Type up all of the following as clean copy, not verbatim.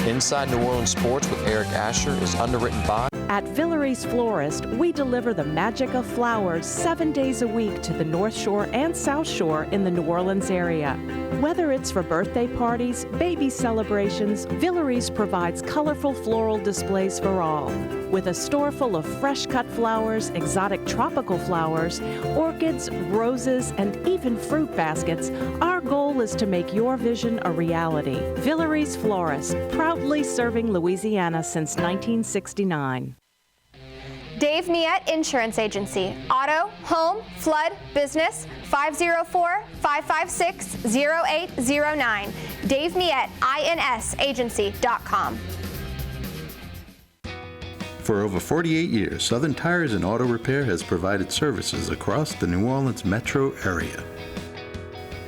Inside New Orleans Sports with Eric Asher is underwritten by... At Villeries Florist, we deliver the magic of flowers 7 days a week to the North Shore and South Shore in the New Orleans area. Whether it's for birthday parties, baby celebrations, Villeries provides colorful floral displays for all. With a store full of fresh-cut flowers, exotic tropical flowers, orchids, roses, and even fruit baskets, our goal is to make your vision a reality. Villeries Florist, proudly serving Louisiana since 1969. Dave Miette Insurance Agency. Auto, home, flood, business, 504-556-0809. Dave Miette, INSagency.com. For over 48 years, Southern Tires and Auto Repair has provided services across the New Orleans metro area.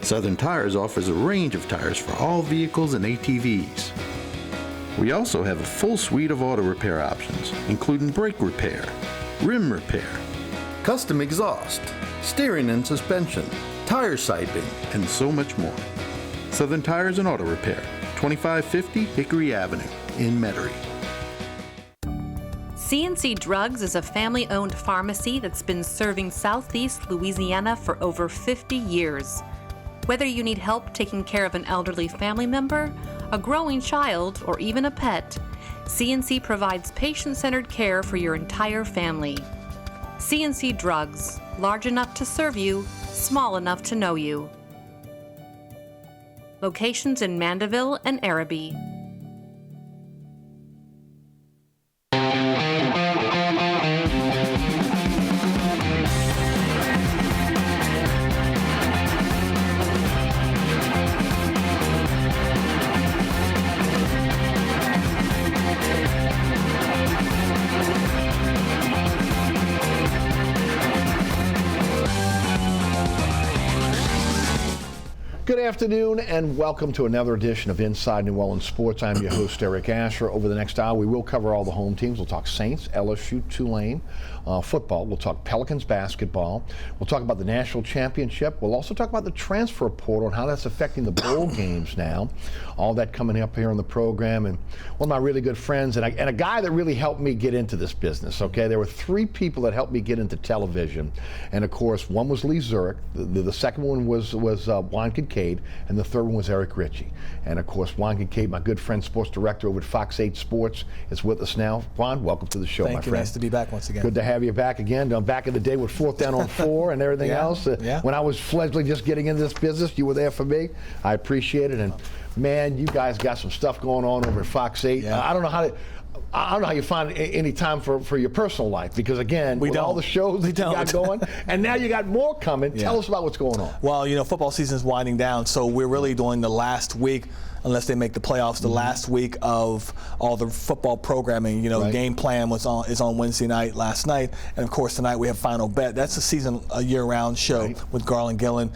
Southern Tires offers a range of tires for all vehicles and ATVs. We also have a full suite of auto repair options, including brake repair, rim repair, custom exhaust, steering and suspension, tire siping, and so much more. Southern Tires and Auto Repair, 2550 Hickory Avenue in Metairie. C&C Drugs is a family-owned pharmacy that's been serving Southeast Louisiana for over 50 years. Whether you need help taking care of an elderly family member, a growing child, or even a pet, C&C provides patient-centered care for your entire family. C&C Drugs, large enough to serve you, small enough to know you. Locations in Mandeville and Araby. Good afternoon and welcome to another edition of Inside New Orleans Sports. I'm your host, Eric Asher. Over the next hour, we will cover all the home teams. We'll talk Saints, LSU, Tulane, football. We'll talk Pelicans basketball. We'll talk about the national championship. We'll also talk about the transfer portal and how that's affecting the bowl games now. All that coming up here on the program. And one of my really good friends and a guy that really helped me get into this business, okay? There were three people that helped me get into television. And of course, one was Lee Zurich. The second one was Juan Kincaid. And the third one was Eric Ritchie. And of course, Juan Kincaid, my good friend, sports director over at Fox 8 Sports, is with us now. Juan, welcome to the show, my friend. Thank you. Nice to be back once again. Good to have you back again. Back in the day with 4th Down on 4 and everything else. When I was fledgling just getting into this business, you were there for me. I appreciate it. And man, you guys got some stuff going on over at Fox 8. I don't know how you find any time for your personal life, because again, with all the shows that you got going, and now you got more coming. Tell us about what's going on. Well, you know, football season is winding down, so we're really doing the last week, unless they make the playoffs, the last week of all the football programming. You know, game plan is on Wednesday night, last night, and of course tonight we have Final Bet. That's a year-round show with Garland Gillen.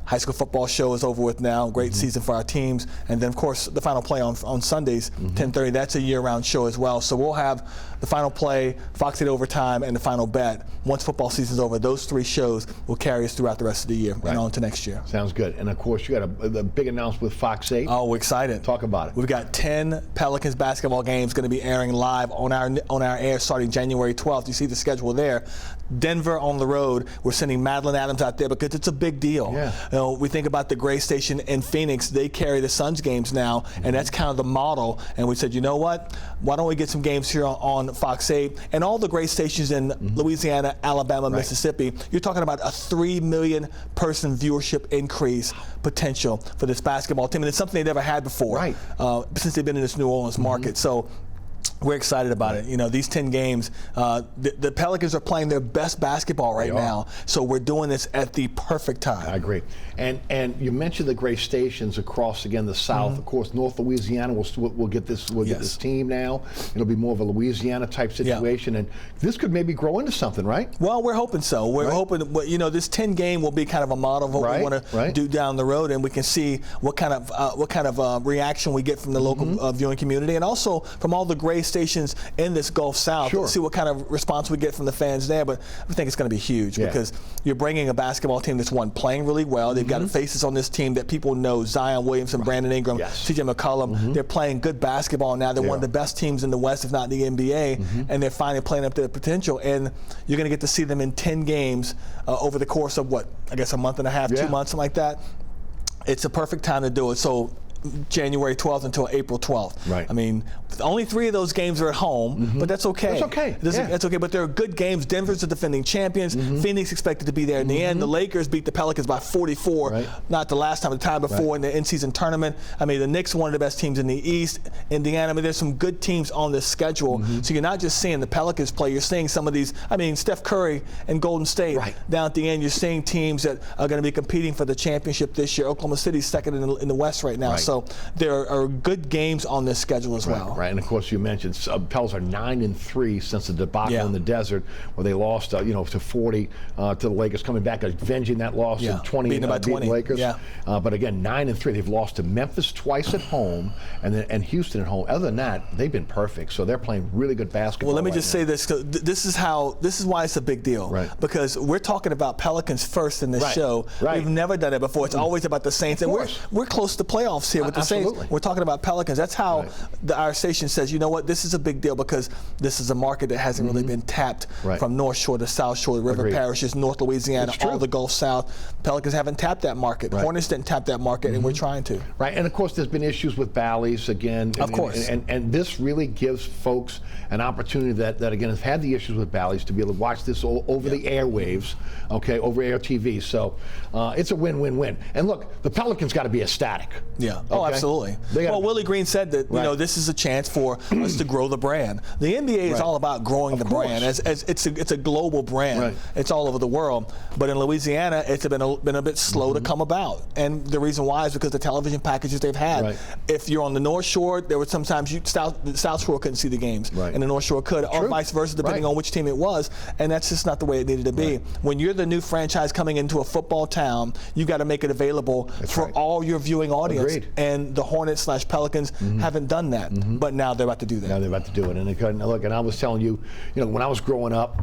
High school football show is over with now. Great season for our teams. And then, of course, the Final Play on Sundays, 10:30. That's a year-round show as well. So we'll have the Final Play, Fox 8 Overtime, and the Final Bet. Once football season's over, those three shows will carry us throughout the rest of the year and on to next year. Sounds good. And, of course, you got a big announcement with Fox 8. Oh, we're excited. Talk about it. We've got 10 Pelicans basketball games going to be airing live on our air starting January 12th. You see the schedule there. Denver on the road. We're sending Madeline Adams out there because it's a big deal. Yeah. You know, we think about the Gray Station in Phoenix. They carry the Suns games now, and that's kind of the model. And we said, you know what? Why don't we get some games here on Fox 8 and all the Gray Stations in Louisiana, Alabama, Mississippi. You're talking about a 3 million person viewership increase potential for this basketball team, and it's something they never had before since they've been in this New Orleans market. So we're excited about it. You know, these 10 games, the Pelicans are playing their best basketball right now. So we're doing this at the perfect time. I agree. And you mentioned the Gray Stations across, again, the South. Of course, North Louisiana will get this get this team now. It'll be more of a Louisiana type situation. And this could maybe grow into something, right? Well, we're hoping so. We're hoping, you know, this 10 game will be kind of a model of what we want to do down the road, and we can see what kind of reaction we get from the local viewing community, and also from all the Gray stations in this Gulf South. Sure. See what kind of response we get from the fans there. But I think it's going to be huge because you're bringing a basketball team that's playing really well. They've got faces on this team that people know: Zion Williamson, Brandon Ingram, C.J. McCollum. They're playing good basketball now. They're one of the best teams in the West, if not the NBA, and they're finally playing up to their potential. And you're going to get to see them in 10 games over the course of a month and a half, 2 months, something like that. It's a perfect time to do it. So January 12th until April 12th. Right. I mean, only 3 of those games are at home, but that's okay. That's okay. That's okay, but they're good games. Denver's the defending champions. Phoenix expected to be there in the end. The Lakers beat the Pelicans by 44, not the last time, the time before in the in-season tournament. I mean, the Knicks are one of the best teams in the East. Indiana, I mean, there's some good teams on this schedule. So you're not just seeing the Pelicans play, you're seeing some of these, I mean, Steph Curry and Golden State. Down at the end, you're seeing teams that are going to be competing for the championship this year. Oklahoma City's second in the West right now. So there are good games on this schedule as well. Right, and of course you mentioned Pels are 9-3 since the debacle in the desert, where they lost, to 40 to the Lakers, coming back avenging that loss in 20, beating by 20. The Lakers. But again, 9-3. They've lost to Memphis twice at home, and Houston at home. Other than that, they've been perfect. So they're playing really good basketball. Well, let me just say this. This is why it's a big deal. Because we're talking about Pelicans first in this show. We've never done it before. It's always about the Saints, and we're close to playoffs here with the Saints. We're talking about Pelicans. That's how our station says, you know what, this is a big deal because this is a market that hasn't really been tapped from North Shore to South Shore, the river parishes, North Louisiana, all the Gulf South. Pelicans haven't tapped that market. Hornets didn't tap that market, and we're trying to. And of course, there's been issues with Bally's again. Of course. And this really gives folks an opportunity that again, have had the issues with Bally's to be able to watch this over the airwaves, over air TV. So it's a win-win-win. And look, the Pelicans got to be ecstatic. Oh, absolutely. Well, Willie Green said that this is a chance for us to grow the brand. The NBA is all about growing the brand. As it's a global brand. It's all over the world. But in Louisiana, it's been a bit slow to come about. And the reason why is because the television packages they've had. If you're on the North Shore, there were sometimes South Shore couldn't see the games, and the North Shore could, or vice versa, depending on which team it was. And that's just not the way it needed to be. When you're the new franchise coming into a football town, you got to make it available for all your viewing audience. And the Hornets/Pelicans haven't done that, but now they're about to do that. Now they're about to do it. And look, and I was telling you, when I was growing up,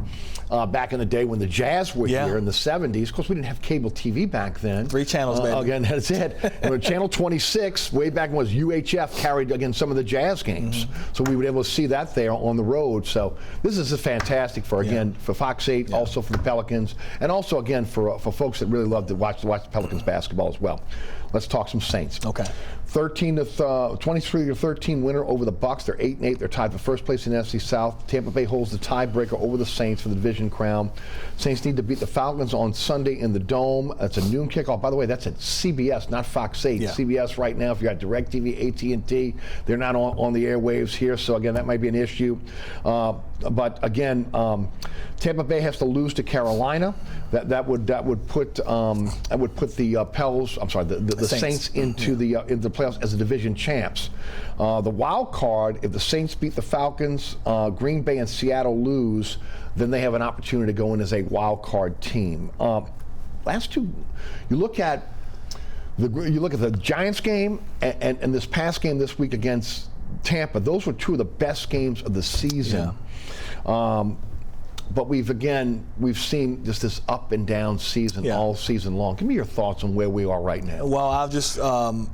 back in the day when the Jazz were here in the 70s, of course we didn't have cable TV back then. 3 channels, baby. Again, that's it. And Channel 26, way back when, was UHF carried again some of the Jazz games, so we were able to see that there on the road. So this is fantastic for Fox 8, also for the Pelicans, and also again for folks that really love to watch the Pelicans basketball as well. Let's talk some Saints. 23-13 winner over the Bucks. They're 8-8. They're tied for first place in the NFC South. Tampa Bay holds the tiebreaker over the Saints for the division crown. Saints need to beat the Falcons on Sunday in the Dome. That's a noon kickoff. By the way, that's at CBS, not Fox 8. CBS right now, if you got DirecTV, AT&T, they're not on the airwaves here. So again, that might be an issue. But again, Tampa Bay has to lose to Carolina. That would put the Pels, I'm sorry, the Saints into the playoffs as the division champs. The wild card, if the Saints beat the Falcons, Green Bay and Seattle lose, then they have an opportunity to go in as a wild card team. Last two, you look at the Giants game and this past game this week against Tampa. Those were 2 of the best games of the season. But we've seen just this up and down season all season long. Give me your thoughts on where we are right now. Well, I'll just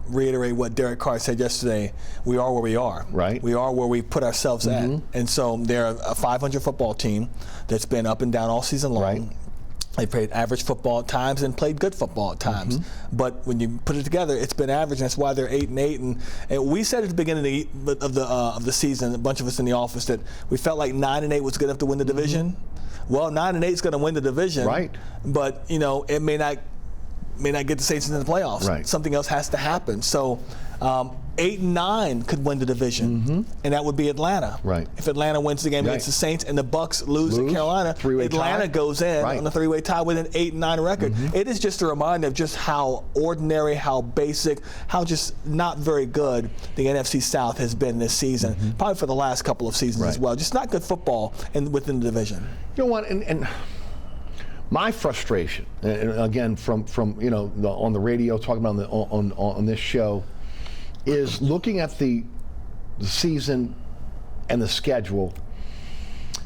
reiterate what Derek Carr said yesterday. We are where we are. We are where we put ourselves at. And so they're a 500 football team that's been up and down all season long. They played average football at times and played good football at times. But when you put it together, it's been average, and that's why they're 8-8. And we said at the beginning of the season, a bunch of us in the office, that we felt like 9-8 was good enough to win the division. Well, 9-8 is going to win the division. But it may not get the Saints into the playoffs. Something else has to happen. So 8-9 could win the division, and that would be Atlanta. If Atlanta wins the game against the Saints and the Bucks lose to Carolina, Atlanta goes in on a 3-way tie with an 8-9 record. It is just a reminder of just how ordinary, how basic, how just not very good the NFC South has been this season. Probably for the last couple of seasons as well. Just not good football within the division. You know what? And my frustration, and again from on the radio, talking about on this show, is looking at the season and the schedule.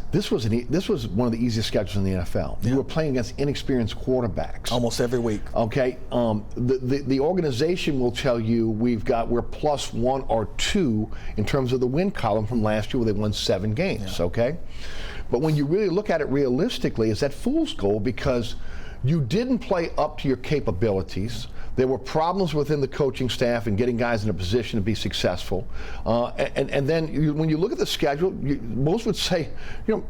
This was one of the easiest schedules in the NFL. You were playing against inexperienced quarterbacks almost every week. Okay, the organization will tell you we're +1 or 2 in terms of the win column from last year, where they won 7 games. Okay, but when you really look at it realistically, it's that fool's gold, because you didn't play up to your capabilities. There were problems within the coaching staff and getting guys in a position to be successful. And then when you look at the schedule, most would say,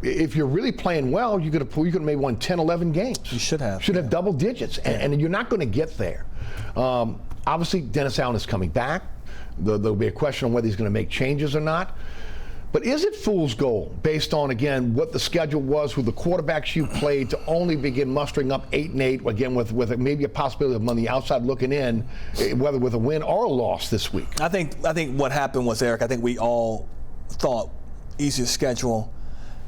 if you're really playing well, you could have maybe won 10, 11 games. You should have. Should have double digits. And you're not going to get there. Obviously, Dennis Allen is coming back. There'll be a question on whether he's going to make changes or not. But is it fool's gold based on, again, what the schedule was, who the quarterbacks you played, to only begin mustering up 8-8, again, with maybe a possibility of on the outside looking in, whether with a win or a loss this week? I think what happened was, Eric, I think we all thought easier schedule.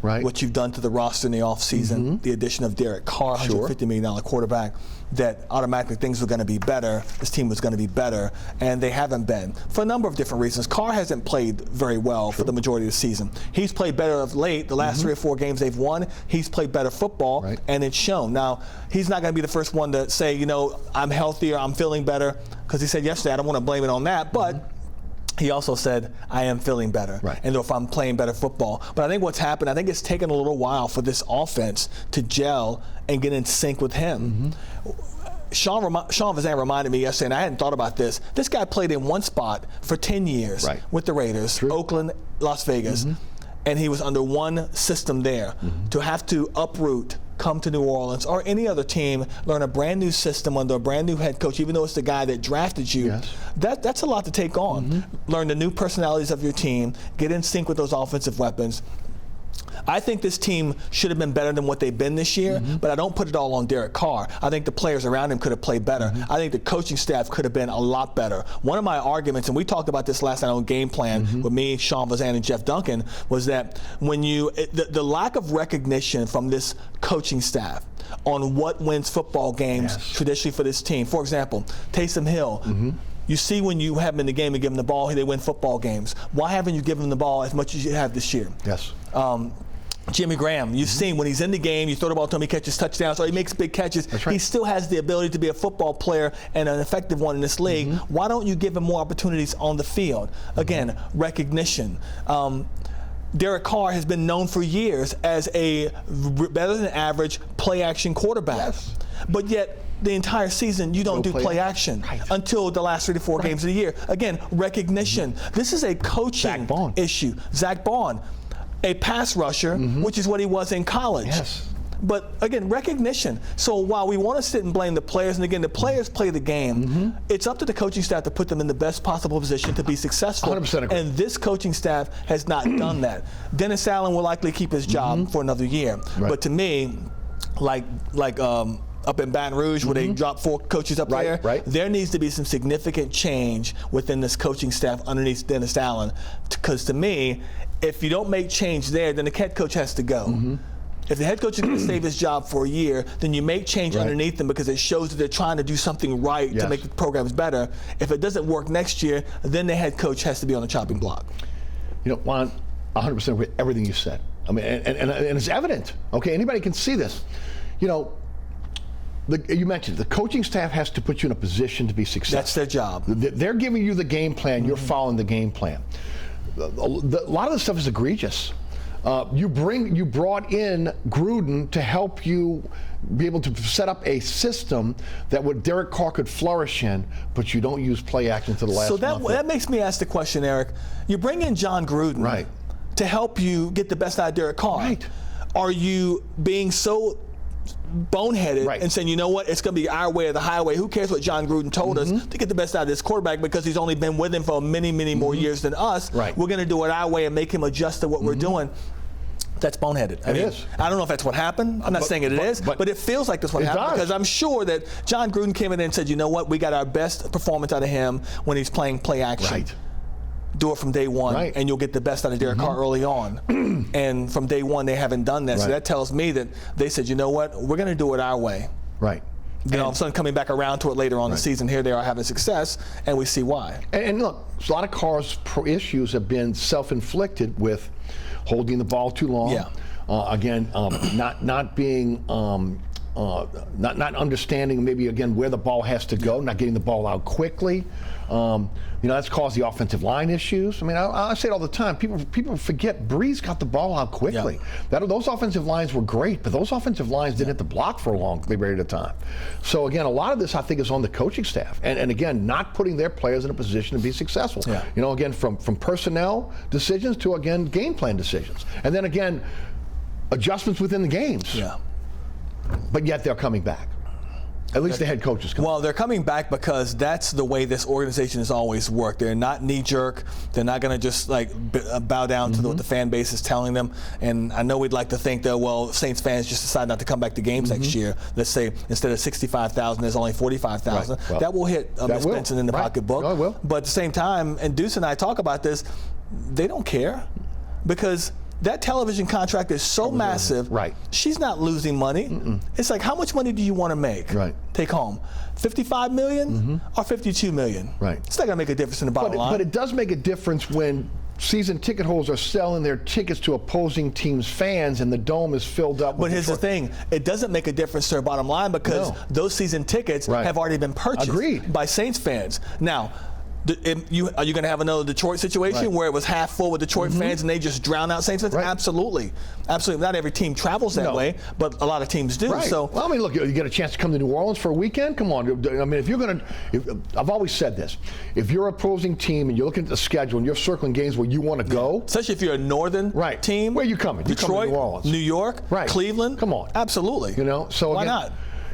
Right. What you've done to the roster in the offseason, the addition of Derek Carr, $150 million quarterback, that automatically things were going to be better, this team was going to be better, and they haven't been, for a number of different reasons. Carr hasn't played very well for the majority of the season. He's played better of late. The last 3 or 4 games they've won, he's played better football, and it's shown. Now, he's not going to be the first one to say, I'm healthier, I'm feeling better, because he said yesterday, I don't want to blame it on that, but he also said, I am feeling better, and if I'm playing better football. But I think what's happened, I think it's taken a little while for this offense to gel and get in sync with him. Sean Vazan reminded me yesterday, and I hadn't thought about this. This guy played in one spot for 10 years with the Raiders, Oakland, Las Vegas, and he was under one system there. To have to uproot, come to New Orleans or any other team, learn a brand new system under a brand new head coach, even though it's the guy that drafted you, that's a lot to take on. Learn the new personalities of your team, get in sync with those offensive weapons. I think this team should have been better than what they've been this year, but I don't put it all on Derek Carr. I think the players around him could have played better. I think the coaching staff could have been a lot better. One of my arguments, and we talked about this last night on Game Plan with me, Sean Vazan, and Jeff Duncan, was that when the lack of recognition from this coaching staff on what wins football games traditionally for this team. For example, Taysom Hill. You see when you have him in the game and give him the ball, they win football games. Why haven't you given him the ball as much as you have this year? Jimmy Graham, you've seen when he's in the game, you throw the ball to him, he catches touchdowns, or he makes big catches. He still has the ability to be a football player and an effective one in this league. Why don't you give him more opportunities on the field? Again, recognition. Derek Carr has been known for years as a better than average play action quarterback. But yet, the entire season, you don't do play action until the last 3 to 4 games of the year. Again, recognition. This is a coaching issue. Zach Bond, a pass rusher, which is what he was in college. But again, recognition. So while we want to sit and blame the players, and again, the players play the game, it's up to the coaching staff to put them in the best possible position to be successful. 100% agree. And this coaching staff has not done that. Dennis Allen will likely keep his job for another year. But to me, like up in Baton Rouge where they dropped 4 coaches up there, there needs to be some significant change within this coaching staff underneath Dennis Allen. Because to me, if you don't make change there, then the head coach has to go. If the head coach is going to save his job for a year, then you make change underneath them because it shows that they're trying to do something right to make the programs better. If it doesn't work next year, then the head coach has to be on the chopping block. Juan, 100% with everything you said. I mean, and it's evident. Okay, anybody can see this. You mentioned the coaching staff has to put you in a position to be successful. That's their job. They're giving you the game plan. You're following the game plan. A lot of the stuff is egregious. You brought in Gruden to help you be able to set up a system that what Derek Carr could flourish in, but you don't use play action to the last month. So that makes me ask the question, Eric. You bring in John Gruden to help you get the best out of Derek Carr. Are you being so boneheaded and saying, you know what, it's going to be our way or the highway? Who cares what John Gruden told us to get the best out of this quarterback because he's only been with him for many, many more years than us. We're going to do it our way and make him adjust to what we're doing. That's boneheaded. I mean, I don't know if that's what happened. I'm not saying it is, but it feels like that's what happened because I'm sure that John Gruden came in and said, you know what, we got our best performance out of him when he's playing play action. Do it from day one, and you'll get the best out of Derek Carr early on. And from day one, they haven't done that. So that tells me that they said, you know what, we're going to do it our way. Then all of a sudden coming back around to it later on the season, here they are having success, and we see why. And look, a lot of Carr's issues have been self-inflicted with holding the ball too long. Yeah. Not being not understanding maybe again where the ball has to go, not getting the ball out quickly. That's caused the offensive line issues. I mean, I say it all the time. People forget Breeze got the ball out quickly. Yeah. Those offensive lines were great, but those offensive lines didn't hit the block for a long period of time. So again, a lot of this I think is on the coaching staff, and again, not putting their players in a position to be successful. Yeah. Again, from personnel decisions to again game plan decisions, and then again adjustments within the games. Yeah. But yet they're coming back. At least the head coach is coming. Well, they're coming back because that's the way this organization has always worked. They're not knee-jerk. They're not going to just bow down to what the fan base is telling them. And I know we'd like to think that, well, Saints fans just decide not to come back to games next year. Let's say instead of 65,000, there's only 45,000. Right. Well, that will hit Ms. Benson in the pocketbook. No, it will. But at the same time, and Deuce and I talk about this, they don't care because that television contract is so massive. Right. She's not losing money. It's like, how much money do you want to make? Right. Take home, $55 million or $52 million. Right. It's not going to make a difference in the bottom line. But it does make a difference when season ticket holders are selling their tickets to opposing teams' fans and the dome is filled up. But here's the thing: it doesn't make a difference to their bottom line because those season tickets have already been purchased by Saints fans. Now, are you going to have another Detroit situation where it was half full with Detroit fans and they just drown out Saints fans? Absolutely. Not every team travels that way, but a lot of teams do. Right. So, well, I mean, look, you get a chance to come to New Orleans for a weekend. Come on. I mean, if you're going to, I've always said this: if you're an opposing team and you're looking at the schedule and you're circling games where you want to go, especially if you're a northern team, where are you coming? Detroit, you come to New Orleans, New York, Cleveland. Come on. Absolutely. So why again, not?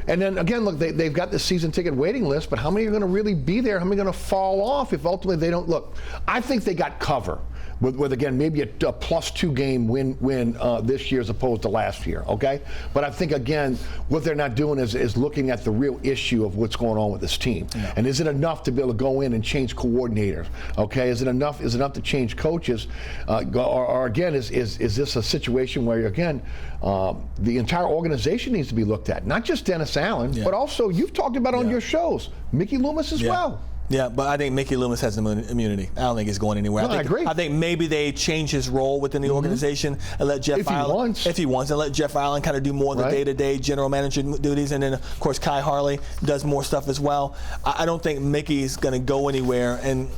And then again, look, they've got the season ticket waiting list, but how many are going to really be there? How many are going to fall off if ultimately they don't? Look, I think they got cover with again, maybe a +2 game win this year as opposed to last year, okay? But I think, again, what they're not doing is looking at the real issue of what's going on with this team. Yeah. And is it enough to be able to go in and change coordinators, okay? Is it enough to change coaches? Or again, is this a situation where, again, the entire organization needs to be looked at? Not just Dennis Allen, but also, you've talked about on your shows, Mickey Loomis as well. Yeah, but I think Mickey Loomis has immunity. I don't think he's going anywhere. No, I agree. I think maybe they change his role within the organization and let Jeff Allen, if he wants, and let Jeff Allen kind of do more of the day-to-day general manager duties, and then of course Kai Harley does more stuff as well. I don't think Mickey's going to go anywhere, and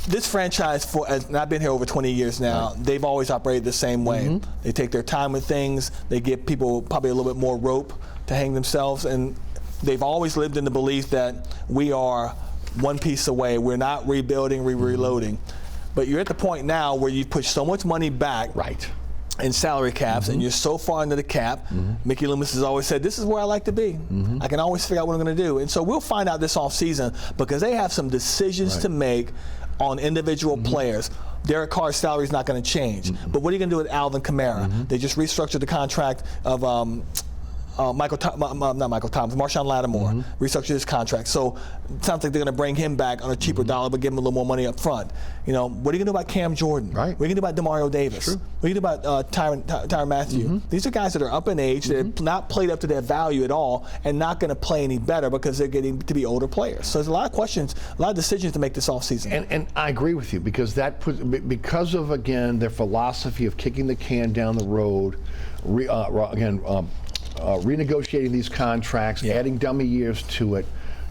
this franchise, and I've been here over 20 years now, they've always operated the same way. They take their time with things. They give people probably a little bit more rope to hang themselves, and they've always lived in the belief that we are one piece away. We're not rebuilding, we're reloading. But you're at the point now where you've pushed so much money back in salary caps, and you're so far into the cap. Mickey Loomis has always said, this is where I like to be. I can always figure out what I'm going to do. And so we'll find out this offseason because they have some decisions to make on individual players. Derek Carr's salary is not going to change. But what are you going to do with Alvin Kamara? They just restructured the contract of Marshawn Lattimore restructured his contract. So it sounds like they're going to bring him back on a cheaper dollar, but give him a little more money up front. What are you going to do about Cam Jordan? What are you going to do about Demario Davis? What are you going to do about Tyrann Mathieu? These are guys that are up in age, that have not played up to their value at all, and not going to play any better because they're getting to be older players. So there's a lot of questions, a lot of decisions to make this offseason. And I agree with you because because of, again, their philosophy of kicking the can down the road, renegotiating these contracts, adding dummy years to it.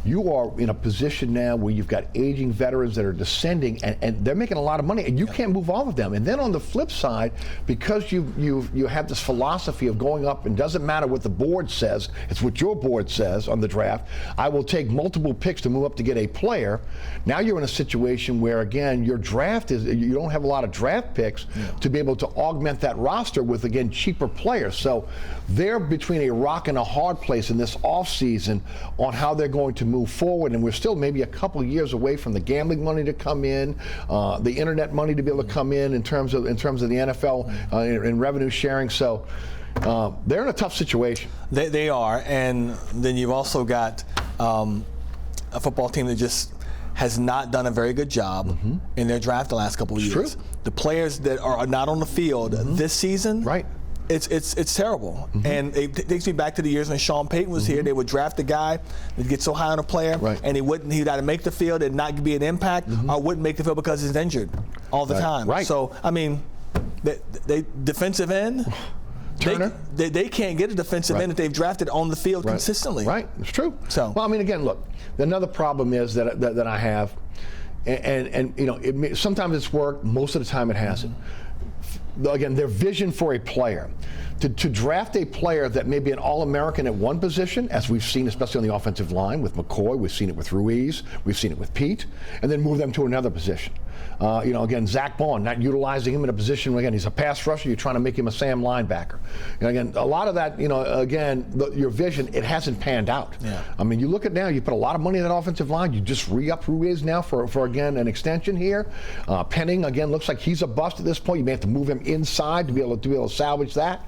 You are in a position now where you've got aging veterans that are descending, and they're making a lot of money, and you can't move off of them. And then on the flip side, because you have this philosophy of going up, and doesn't matter what the board says, it's what your board says on the draft. I will take multiple picks to move up to get a player. Now you're in a situation where, again, your draft you don't have a lot of draft picks to be able to augment that roster with, again, cheaper players. So they're between a rock and a hard place in this offseason on how they're going to move forward, and we're still maybe a couple of years away from the gambling money to come in, the internet money to be able to come in terms of the NFL and revenue sharing. So they're in a tough situation. They are, and then you've also got a football team that just has not done a very good job in their draft the last couple of years. True. The players that are not on the field this season, It's terrible, and it takes me back to the years when Sean Payton was here. They would draft a guy, they'd get so high on a player, and he'd either make the field and not be an impact, or wouldn't make the field because he's injured all the time. So I mean, they defensive end. Turner? They can't get a defensive end that they've drafted on the field consistently. Right, it's true. So, well, I mean, again, look, another problem is that I have, and you know, sometimes it's worked, most of the time it hasn't. Again, their vision for a player. To draft a player that may be an All-American at one position, as we've seen especially on the offensive line with McCoy, we've seen it with Ruiz, we've seen it with Pete, and then move them to another position. You know, again, Zach Bond, not utilizing him in a position where, again, he's a pass rusher, you're trying to make him a Sam linebacker. And again, a lot of that, you know, again, your vision, it hasn't panned out. I mean, you look at now, you put a lot of money in that offensive line, you just re-up Ruiz now for again, an extension here. Penning, again, looks like he's a bust at this point. You may have to move him inside to be able to salvage that.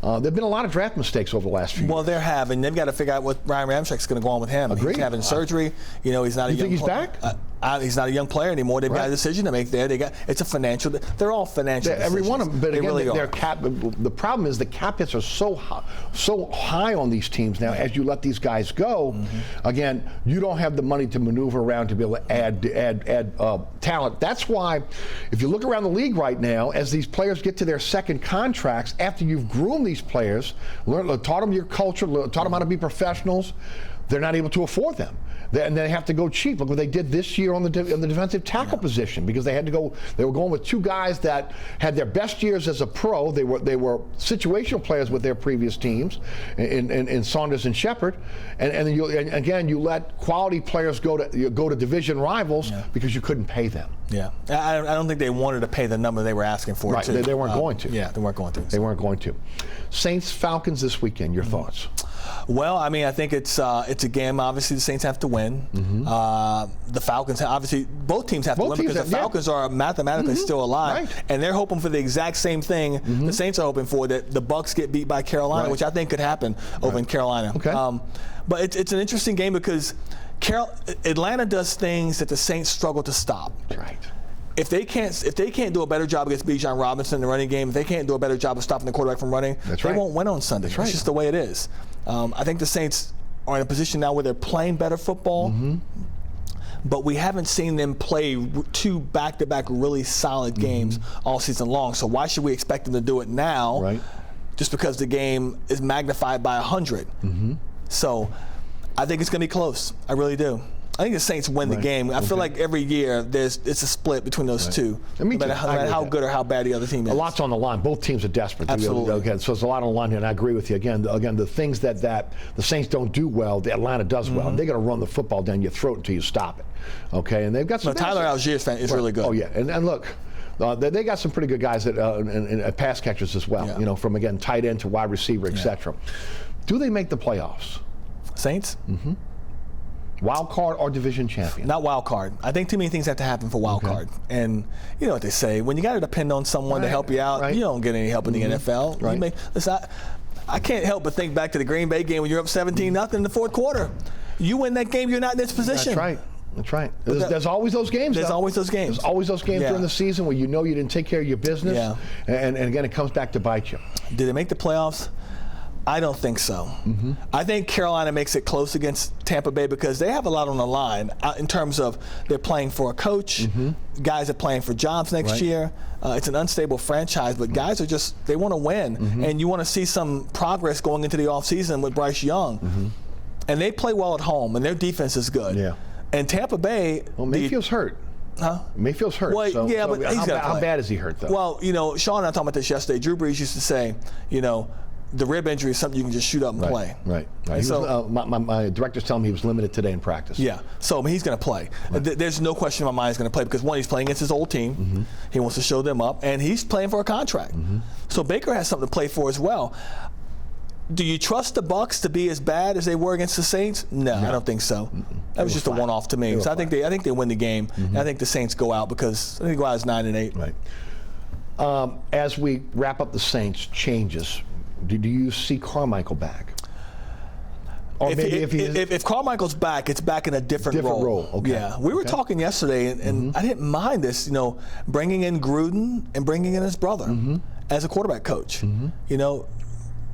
There have been a lot of draft mistakes over the last few years. Well, there have, and they've got to figure out what Ryan Ramczyk's going to go on with him. Agreed. He's having surgery. You know, he's not a young think he's back? He's not a young player anymore. They've got a decision to make there. It's a financial. They're all financial decisions. Every one of them, but again, really their cap. The problem is the cap hits are so high on these teams now. As you let these guys go, again, you don't have the money to maneuver around to be able to add talent. That's why, if you look around the league right now, as these players get to their second contracts, after you've groomed these players, taught them your culture, taught them how to be professionals, they're not able to afford them. And they have to go cheap. Look what they did this year on the defensive tackle position, because they had to go. They were going with two guys that had their best years as a pro. They were situational players with their previous teams, in Saunders and Shepard. And then again you let quality players go to division rivals because you couldn't pay them. Yeah, I don't think they wanted to pay the number they were asking for. Right, they weren't going to. Yeah, they weren't going to. They weren't going to. Saints Falcons this weekend. Your thoughts? Well, I mean, I think it's a game. Obviously, the Saints have to win. The Falcons, obviously, both teams have to win because the Falcons are mathematically still alive, and they're hoping for the exact same thing the Saints are hoping for, that the Bucs get beat by Carolina, which I think could happen over in Carolina. Okay. But it's an interesting game because Atlanta does things that the Saints struggle to stop. Right. If they can't do a better job against Bijan Robinson in the running game, if they can't do a better job of stopping the quarterback from running, they won't win on Sunday. That's just the way it is. I think the Saints are in a position now where they're playing better football, but we haven't seen them play two back-to-back really solid games all season long. So why should we expect them to do it now? Right. Just because the game is magnified by 100. So I think it's going to be close. I really do. I think the Saints win the game. I feel like every year it's a split between those two. No matter how good or how bad the other team is. A lot's on the line. Both teams are desperate. Absolutely. Again, so there's a lot on the line here, and I agree with you. Again, the things that the Saints don't do well, the Atlanta does well. They're going to run the football down your throat until you stop it. Okay, and they've got some. Tyler Algier is really good. Oh yeah, and look. They got some pretty good guys at pass catchers as well. You know, from again tight end to wide receiver, etc. Do they make the playoffs? Saints? Wild card or division champion? Not wild card. I think too many things have to happen for wild card. And you know what they say, when you got to depend on someone to help you out, you don't get any help in the NFL. Right. Listen, I can't help but think back to the Green Bay game when you're up 17-0 in the fourth quarter. You win that game, you're not in this position. That's right. That's right. There's always those games. There's always those games. There's always those games during the season where you know you didn't take care of your business. Yeah. And again, it comes back to bite you. Did they make the playoffs? I don't think so. I think Carolina makes it close against Tampa Bay because they have a lot on the line in terms of they're playing for a coach, guys are playing for jobs next year. It's an unstable franchise, but guys are they want to win. And you want to see some progress going into the offseason with Bryce Young. And they play well at home, and their defense is good. Yeah. And Tampa Bay. Well, Mayfield's hurt. Huh? Mayfield's hurt. Well, but he's how bad is he hurt, though? Well, you know, Sean and I talked about this yesterday. Drew Brees used to say, you know, the rib injury is something you can just shoot up and play. Right. My director's telling me he was limited today in practice. Yeah, so he's going to play. There's no question in my mind he's going to play because, one, he's playing against his old team. He wants to show them up, and he's playing for a contract. So Baker has something to play for as well. Do you trust the Bucs to be as bad as they were against the Saints? No. I don't think so. That was just a one-off to me. So I think they win the game. And I think the Saints go out because I think they go out as 9-8. Right. As we wrap up the Saints, changes. Do you see Carmichael back? Or if Carmichael's back, it's back in a different role. Okay. Yeah, we were talking yesterday, and I didn't mind this. You know, bringing in Gruden and bringing in his brother, as a quarterback coach. You know,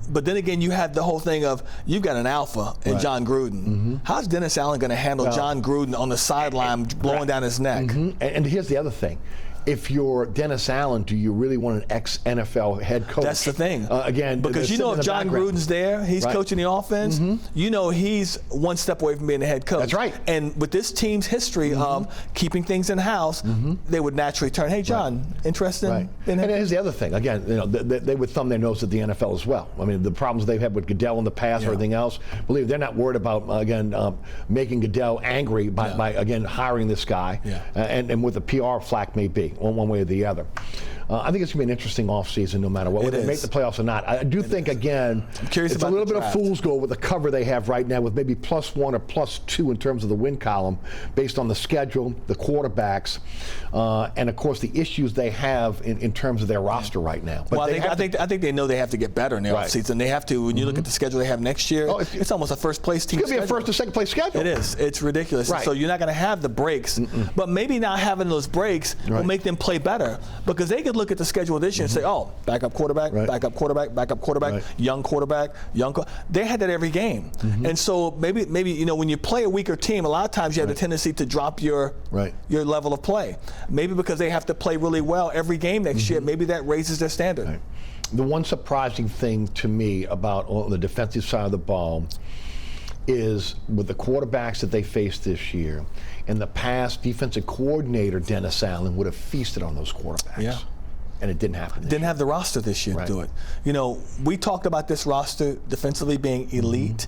but then again, you have the whole thing of you've got an alpha in John Gruden. How's Dennis Allen going to handle John Gruden on the sideline blowing down his neck? And here's the other thing. If you're Dennis Allen, do you really want an ex-NFL head coach? That's the thing. Again, because you know if John Gruden's there, he's coaching the offense, you know he's one step away from being the head coach. That's right. And with this team's history of keeping things in-house, they would naturally turn, hey, John, interested in And here's the other thing. Again, you know, they would thumb their nose at the NFL as well. I mean, the problems they've had with Goodell in the past or everything else, believe they're not worried about, again, making Goodell angry by again, hiring this guy and what the PR flack may be, one way or the other. I think it's going to be an interesting offseason no matter what, whether they make the playoffs or not. I do think, again, it's a little bit of fool's gold with the cover they have right now with maybe +1 or +2 in terms of the win column based on the schedule, the quarterbacks, and, of course, the issues they have in terms of their roster right now. But well, I think they know they have to get better in the offseason. They have to, when you look at the schedule they have next year, it's almost a first-place team. It could be a first or second-place schedule. It is. It's ridiculous. So you're not going to have the breaks, but maybe not having those breaks will make them play better because they could look at the schedule this year and say, oh, backup quarterback, backup quarterback, backup quarterback, young quarterback, they had that every game. And so maybe you know when you play a weaker team, a lot of times you have the tendency to drop your level of play. Maybe because they have to play really well every game next year, maybe that raises their standard. The one surprising thing to me about on the defensive side of the ball is with the quarterbacks that they faced this year, in the past, defensive coordinator Dennis Allen would have feasted on those quarterbacks. And it didn't happen. Didn't have the roster this year to do it. You know, we talked about this roster defensively being elite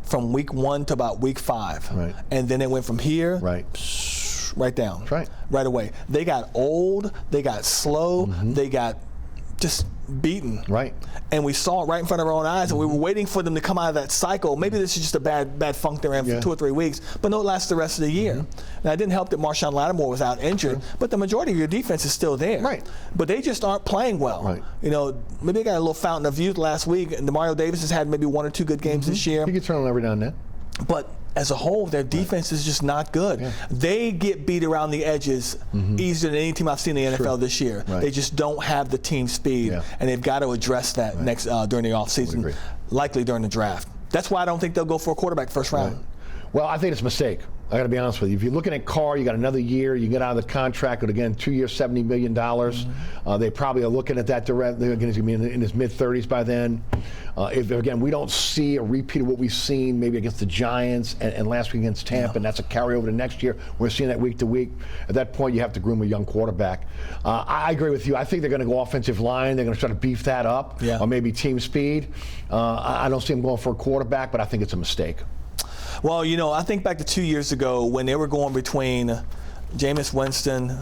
from week 1 to about week 5. And then it went from here right down. Right away. They got old, they got slow, they got just beaten. And we saw it right in front of our own eyes, and we were waiting for them to come out of that cycle. Maybe this is just a bad funk they're in for 2 or 3 weeks, but no, it lasts the rest of the year. Now, it didn't help that Marshawn Lattimore was out injured, but the majority of your defense is still there. But they just aren't playing well. You know, maybe they got a little fountain of youth last week, and Mario Davis has had maybe 1 or 2 good games this year. He can turn on every now and then. But as a whole, their defense is just not good. They get beat around the edges easier than any team I've seen in the NFL this year. They just don't have the team speed, and they've got to address that next during the offseason, likely during the draft. That's why I don't think they'll go for a quarterback first round. Well, I think it's a mistake. I got to be honest with you. If you're looking at Carr, you got another year. You get out of the contract, but again, 2 years, $70 million. They probably are looking at that direct. They're going to be in his mid-30s by then. If again, we don't see a repeat of what we've seen maybe against the Giants and last week against Tampa, and that's a carryover to next year. We're seeing that week to week. At that point, you have to groom a young quarterback. I agree with you. I think they're going to go offensive line. They're going to try to beef that up, or maybe team speed. I don't see them going for a quarterback, but I think it's a mistake. Well, you know, I think back to 2 years ago when they were going between Jameis Winston,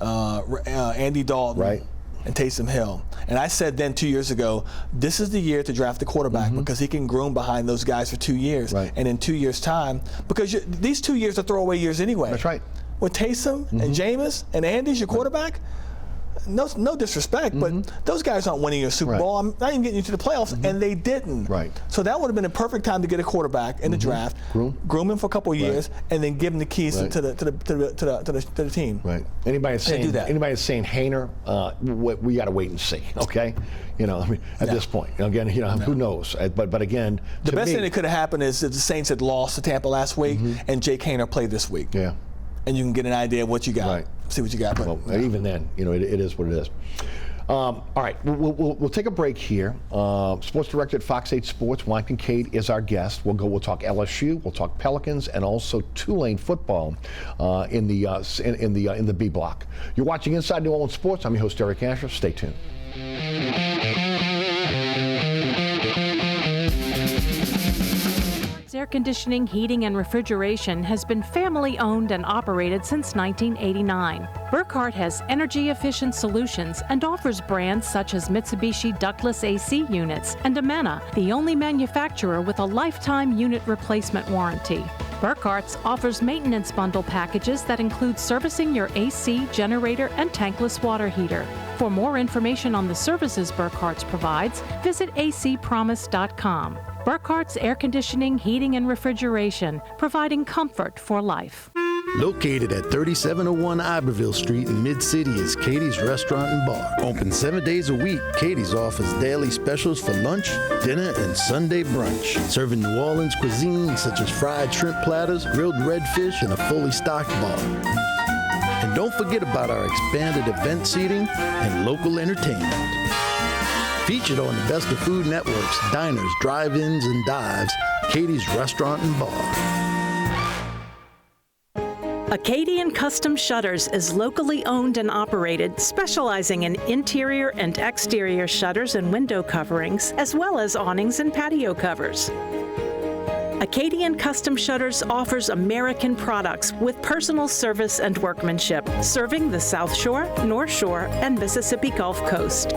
Andy Dalton, and Taysom Hill. And I said then 2 years ago, this is the year to draft the quarterback because he can groom behind those guys for 2 years. And in 2 years' time, because these 2 years are throwaway years anyway. That's right. With Taysom and Jameis and Andy's your quarterback, no disrespect, but those guys aren't winning your Super Bowl. I'm not even getting you to the playoffs, and they didn't. So that would have been a perfect time to get a quarterback in the draft, groom him for a couple of years, and then give him the keys to the team. Anybody that's saying Hainer, we got to wait and see. Okay, you know, I mean, at this point, again, you know, who knows? But again, the best thing that could have happened is that the Saints had lost to Tampa last week, and Jake Hainer played this week. And you can get an idea of what you got. See what you got. But, well, even then, you know, it is what it is. All right, we'll take a break here. Sports director at Fox 8 Sports, Juan Kincaid, is our guest. We'll talk LSU, we'll talk Pelicans, and also Tulane football in the B block. You're watching Inside New Orleans Sports. I'm your host, Eric Asher. Stay tuned. Air conditioning, heating, and refrigeration has been family-owned and operated since 1989. Burkhardt has energy-efficient solutions and offers brands such as Mitsubishi ductless AC units and Amana, the only manufacturer with a lifetime unit replacement warranty. Burkhardt's offers maintenance bundle packages that include servicing your AC, generator, and tankless water heater. For more information on the services Burkhardt's provides, visit acpromise.com. Burkhardt's Air Conditioning, Heating, and Refrigeration, providing comfort for life. Located at 3701 Iberville Street in Mid-City is Katie's Restaurant and Bar. Open 7 days a week, Katie's offers daily specials for lunch, dinner, and Sunday brunch. Serving New Orleans cuisine such as fried shrimp platters, grilled redfish, and a fully stocked bar. And don't forget about our expanded event seating and local entertainment. Featured on the Best of Food Network's diners, drive-ins, and dives, Katie's Restaurant and Bar. Acadian Custom Shutters is locally owned and operated, specializing in interior and exterior shutters and window coverings, as well as awnings and patio covers. Acadian Custom Shutters offers American products with personal service and workmanship, serving the South Shore, North Shore, and Mississippi Gulf Coast.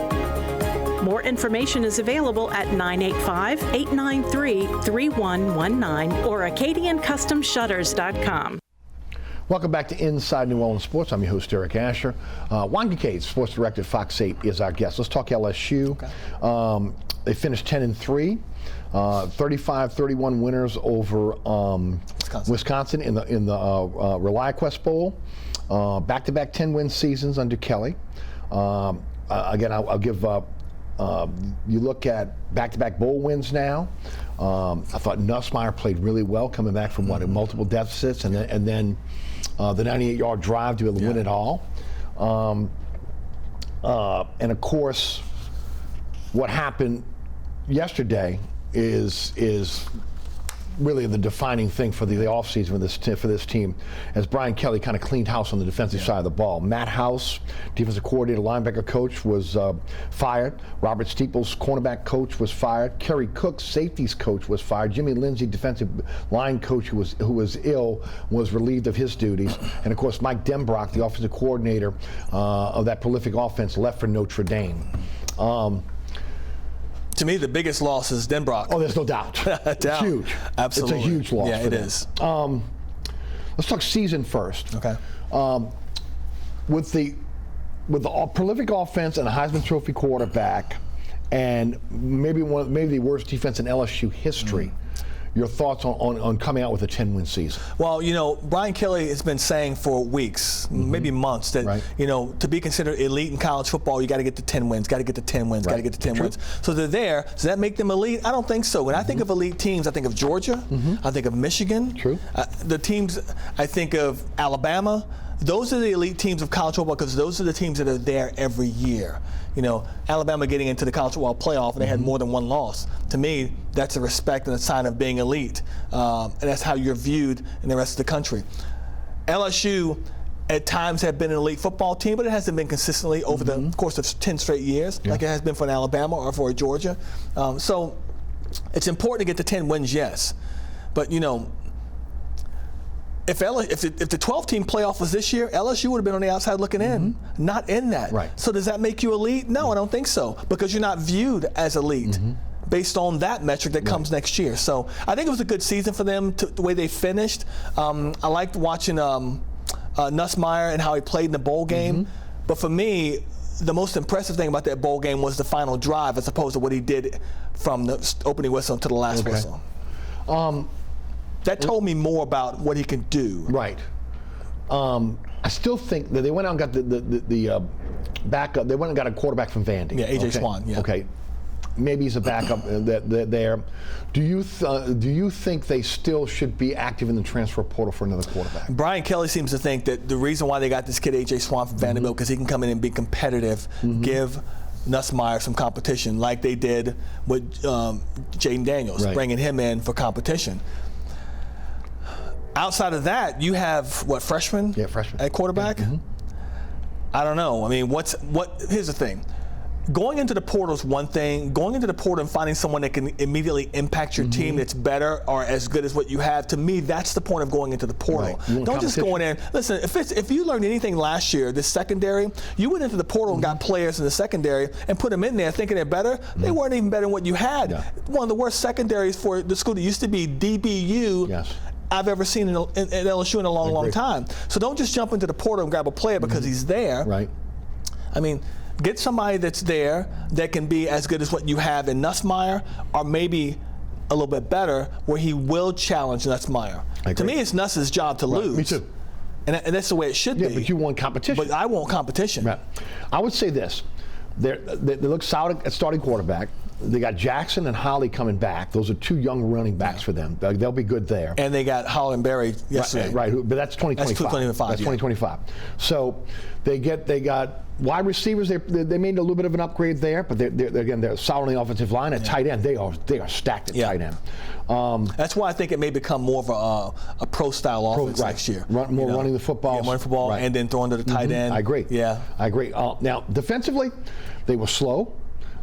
More information is available at 985-893-3119 or AcadianCustomShutters.com. Welcome back to Inside New Orleans Sports. I'm your host, Eric Asher. Juan Kincaid, sports director at Fox 8, is our guest. Let's talk LSU. Okay. They finished 10-3, 35-31 winners over Wisconsin in the ReliaQuest Bowl. Back-to-back 10-win seasons under Kelly. Again, I'll give. You look at back-to-back bowl wins now. I thought Nussmeier played really well, coming back from multiple deficits, and then the 98-yard drive to be able to win it all. And of course, what happened yesterday is really the defining thing for the offseason for this team, as Brian Kelly kind of cleaned house on the defensive side of the ball. Matt House, defensive coordinator, linebacker coach, was fired. Robert Steeples, cornerback coach, was fired. Kerry Cook, safeties coach, was fired. Jimmy Lindsay, defensive line coach, who was ill, was relieved of his duties. And of course, Mike Denbrock, the offensive coordinator of that prolific offense, left for Notre Dame. To me, the biggest loss is Denbrock. Oh, there's no doubt. It's huge. Absolutely. It's a huge loss. Yeah, for it them. is. Let's talk season first. Okay. With the prolific offense and a Heisman Trophy quarterback, and maybe the worst defense in LSU history. Your thoughts on coming out with a 10-win season? Well, Brian Kelly has been saying for weeks, maybe months, that, to be considered elite in college football, you got to get to 10 wins, got to get to 10 wins, got to get to 10 wins. So they're there. Does that make them elite? I don't think so. When I think of elite teams, I think of Georgia, I think of Michigan. True. The teams, I think of Alabama. Those are the elite teams of college football because those are the teams that are there every year. Alabama getting into the college football playoff and they had more than one loss. To me, that's a respect and a sign of being elite. And that's how you're viewed in the rest of the country. LSU at times have been an elite football team, but it hasn't been consistently over the course of 10 straight years like it has been for an Alabama or for a Georgia. So it's important to get to 10 wins, yes. But, if the 12-team playoff was this year, LSU would have been on the outside looking in, not in that. Right. So does that make you elite? No, I don't think so, because you're not viewed as elite based on that metric that comes next year. So I think it was a good season for them, the way they finished. I liked watching Nussmeier and how he played in the bowl game. But for me, the most impressive thing about that bowl game was the final drive as opposed to what he did from the opening whistle to the last whistle. That told me more about what he can do. Right. I still think that they went out and got the backup. They went and got a quarterback from Vandy. Yeah, A.J. Swan. Yeah. Okay. Maybe he's a backup there. Do you think they still should be active in the transfer portal for another quarterback? Brian Kelly seems to think that the reason why they got this kid A.J. Swan from Vanderbilt because he can come in and be competitive, give Nussmeier some competition like they did with Jaden Daniels, bringing him in for competition. Outside of that, you have freshman? Yeah, freshman at quarterback. I don't know. I mean, here's the thing. Going into the portal is one thing. Going into the portal and finding someone that can immediately impact your team that's better or as good as what you have, to me, that's the point of going into the portal. Don't just go in there. Listen, if you learned anything last year, this secondary, you went into the portal and got players in the secondary and put them in there thinking they're better. They weren't even better than what you had. One of the worst secondaries for the school that used to be DBU. I've ever seen at LSU in a long time. So don't just jump into the portal and grab a player because he's there. Right. I mean, get somebody that's there that can be as good as what you have in Nussmeier, or maybe a little bit better, where he will challenge Nussmeier. To me, it's Nuss's job to lose. Me too. And that's the way it should be. But you want competition. But I want competition. Right. I would say this. They look solid at starting quarterback. They got Jackson and Holly coming back. Those are 2 young running backs for them. They'll be good there. And they got Holland Berry yesterday. Right, but that's 2025. That's 2025. That's 2025. So they got wide receivers. They made a little bit of an upgrade there, but they're solid on the offensive line. At tight end, they are stacked at tight end. That's why I think it may become more of a pro-style offense next year. Running the football. Running football and then throwing to the tight end. I agree. Yeah. I agree. Now, defensively, they were slow.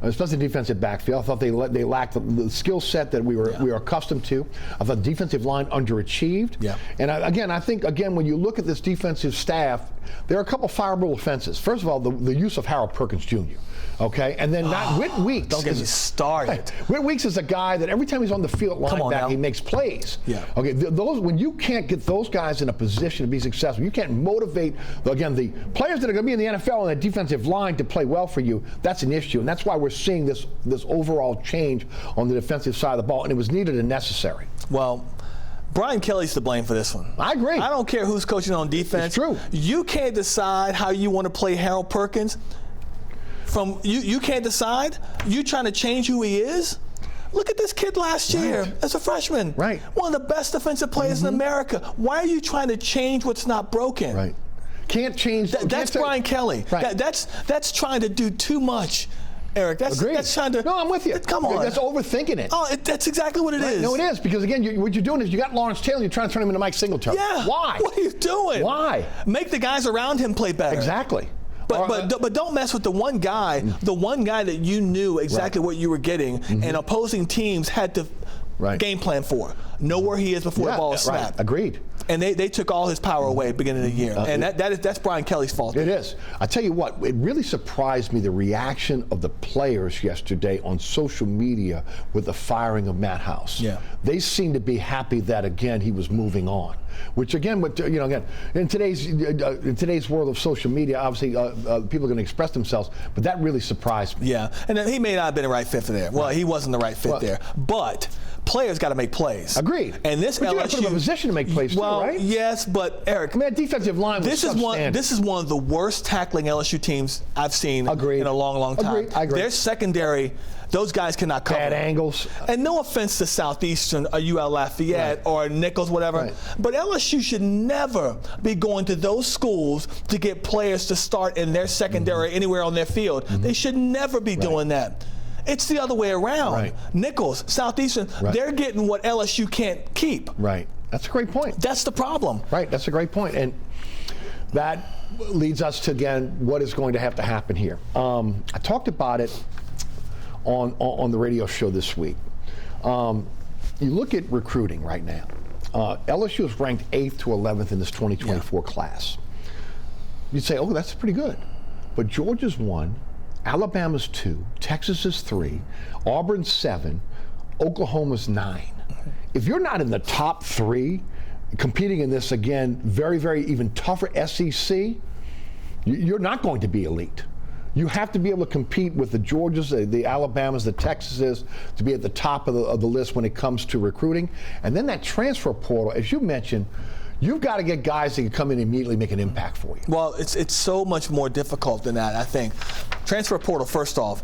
Especially defensive backfield. I thought they lacked the skill set that we were accustomed to. I thought defensive line underachieved. Yeah. And I think when you look at this defensive staff, there are a couple fireable offenses. First of all, the use of Harold Perkins Jr. Okay, and then Whit Weeks. Don't get me started. Whit Weeks is a guy that every time he's on the field linebacker, he makes plays. Yeah. Okay, when you can't get those guys in a position to be successful, you can't motivate the players that are going to be in the NFL on the defensive line to play well for you. That's an issue, and that's why we're seeing this overall change on the defensive side of the ball, and it was needed and necessary. Well, Brian Kelly's to blame for this one. I agree. I don't care who's coaching on defense. It's true. You can't decide how you want to play Harold Perkins. You can't decide. You trying to change who he is? Look at this kid last year as a freshman. Right. One of the best defensive players in America. Why are you trying to change what's not broken? Right. Can't change. That's Brian Kelly. Right. That's trying to do too much. Eric, that's trying to. No, I'm with you. Come on. That's overthinking it. Oh, that's exactly what it is. No, it is, because again, what you're doing is you got Lawrence Taylor, you're trying to turn him into Mike Singletary. Yeah. Why? What are you doing? Why? Make the guys around him play better. Exactly. But don't mess with the one guy that you knew exactly what you were getting, and opposing teams had to game plan for. Know where he is before the ball is snapped. Right. Agreed. And they took all his power away at the beginning of the year. And that's Brian Kelly's fault. It is. I tell you what, it really surprised me, the reaction of the players yesterday on social media with the firing of Matt House. Yeah. They seemed to be happy that, again, he was moving on. Which again, in today's world of social media, obviously people are going to express themselves, but that really surprised me. Yeah, and then he may not have been the right fit for there. Well, he wasn't the right fit there, but players got to make plays. Agreed. And this but LSU, you got to put him in a position to make plays too, right? Yes, but Eric, that defensive line was substandard. This is one of the worst tackling LSU teams I've seen in a long, long time. I agree. Their secondary, those guys cannot cover. Bad angles. And no offense to Southeastern or UL Lafayette or Nichols, whatever, but LSU should never be going to those schools to get players to start in their secondary anywhere on their field. They should never be doing that. It's the other way around. Nichols, Southeastern, they're getting what LSU can't keep. Right. That's a great point. That's the problem. Right. That's a great point. And that leads us to, again, what is going to have to happen here. I talked about it on the radio show this week. You look at recruiting right now. LSU is ranked 8th to 11th in this 2024 class. You'd say, oh, that's pretty good. But Georgia's 1, Alabama's 2, Texas is 3, Auburn's 7, Oklahoma's 9. If you're not in the top 3, competing in this, again, very, very even tougher SEC, you're not going to be elite. You have to be able to compete with the Georgias, the Alabamas, the Texases, to be at the top of the list when it comes to recruiting. And then that transfer portal, as you mentioned, you've got to get guys that can come in and immediately make an impact for you. Well, it's so much more difficult than that, I think. Transfer portal, first off,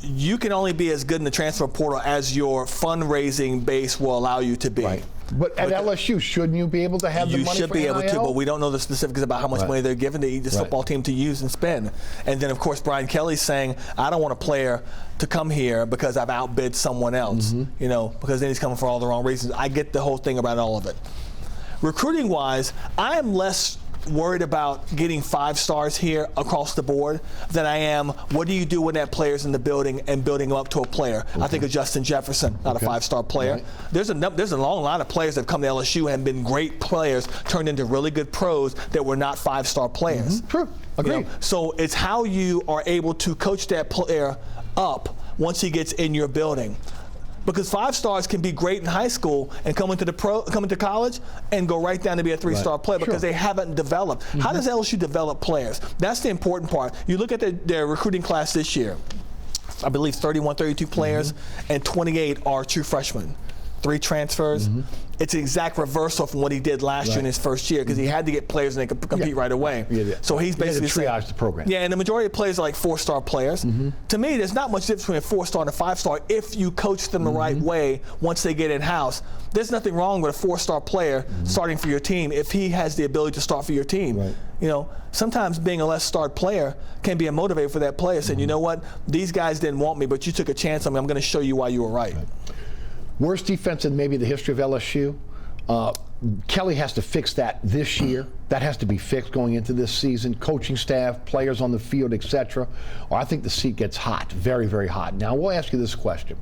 you can only be as good in the transfer portal as your fundraising base will allow you to be. Right. But at LSU, shouldn't you be able to have the money for You should be able to, but we don't know the specifics about how much money they're giving to this football team to use and spend. And then, of course, Brian Kelly's saying, I don't want a player to come here because I've outbid someone else, because then he's coming for all the wrong reasons. I get the whole thing about all of it. Recruiting-wise, I am less worried about getting 5 stars here across the board than I am what do you do when that player's in the building and building him up to a player. I think of Justin Jefferson, not a 5-star player. There's a long line of players that have come to LSU and been great players, turned into really good pros that were not 5-star players. True. Agreed. So it's how you are able to coach that player up once he gets in your building. Because 5 stars can be great in high school and come into college and go right down to be a 3-star player because they haven't developed. How does LSU develop players? That's the important part. You look at their recruiting class this year. I believe 31, 32 players, and 28 are true freshmen. 3 transfers. It's the exact reversal from what he did last year in his first year, because he had to get players and they could compete right away. So he's basically triage the program. Yeah, and the majority of players are like 4-star players. To me, there's not much difference between a 4-star and a 5-star if you coach them the right way once they get in-house. There's nothing wrong with a 4-star player starting for your team if he has the ability to start for your team. You know, sometimes being a less starred player can be a motivator for that player, saying, you know what, these guys didn't want me, but you took a chance on me. I'm going to show you why you were right. Worst defense in maybe the history of LSU. Kelly has to fix that this year. That has to be fixed going into this season. Coaching staff, players on the field, etc. Or I think the seat gets hot, very, very hot. Now, we'll ask you this question.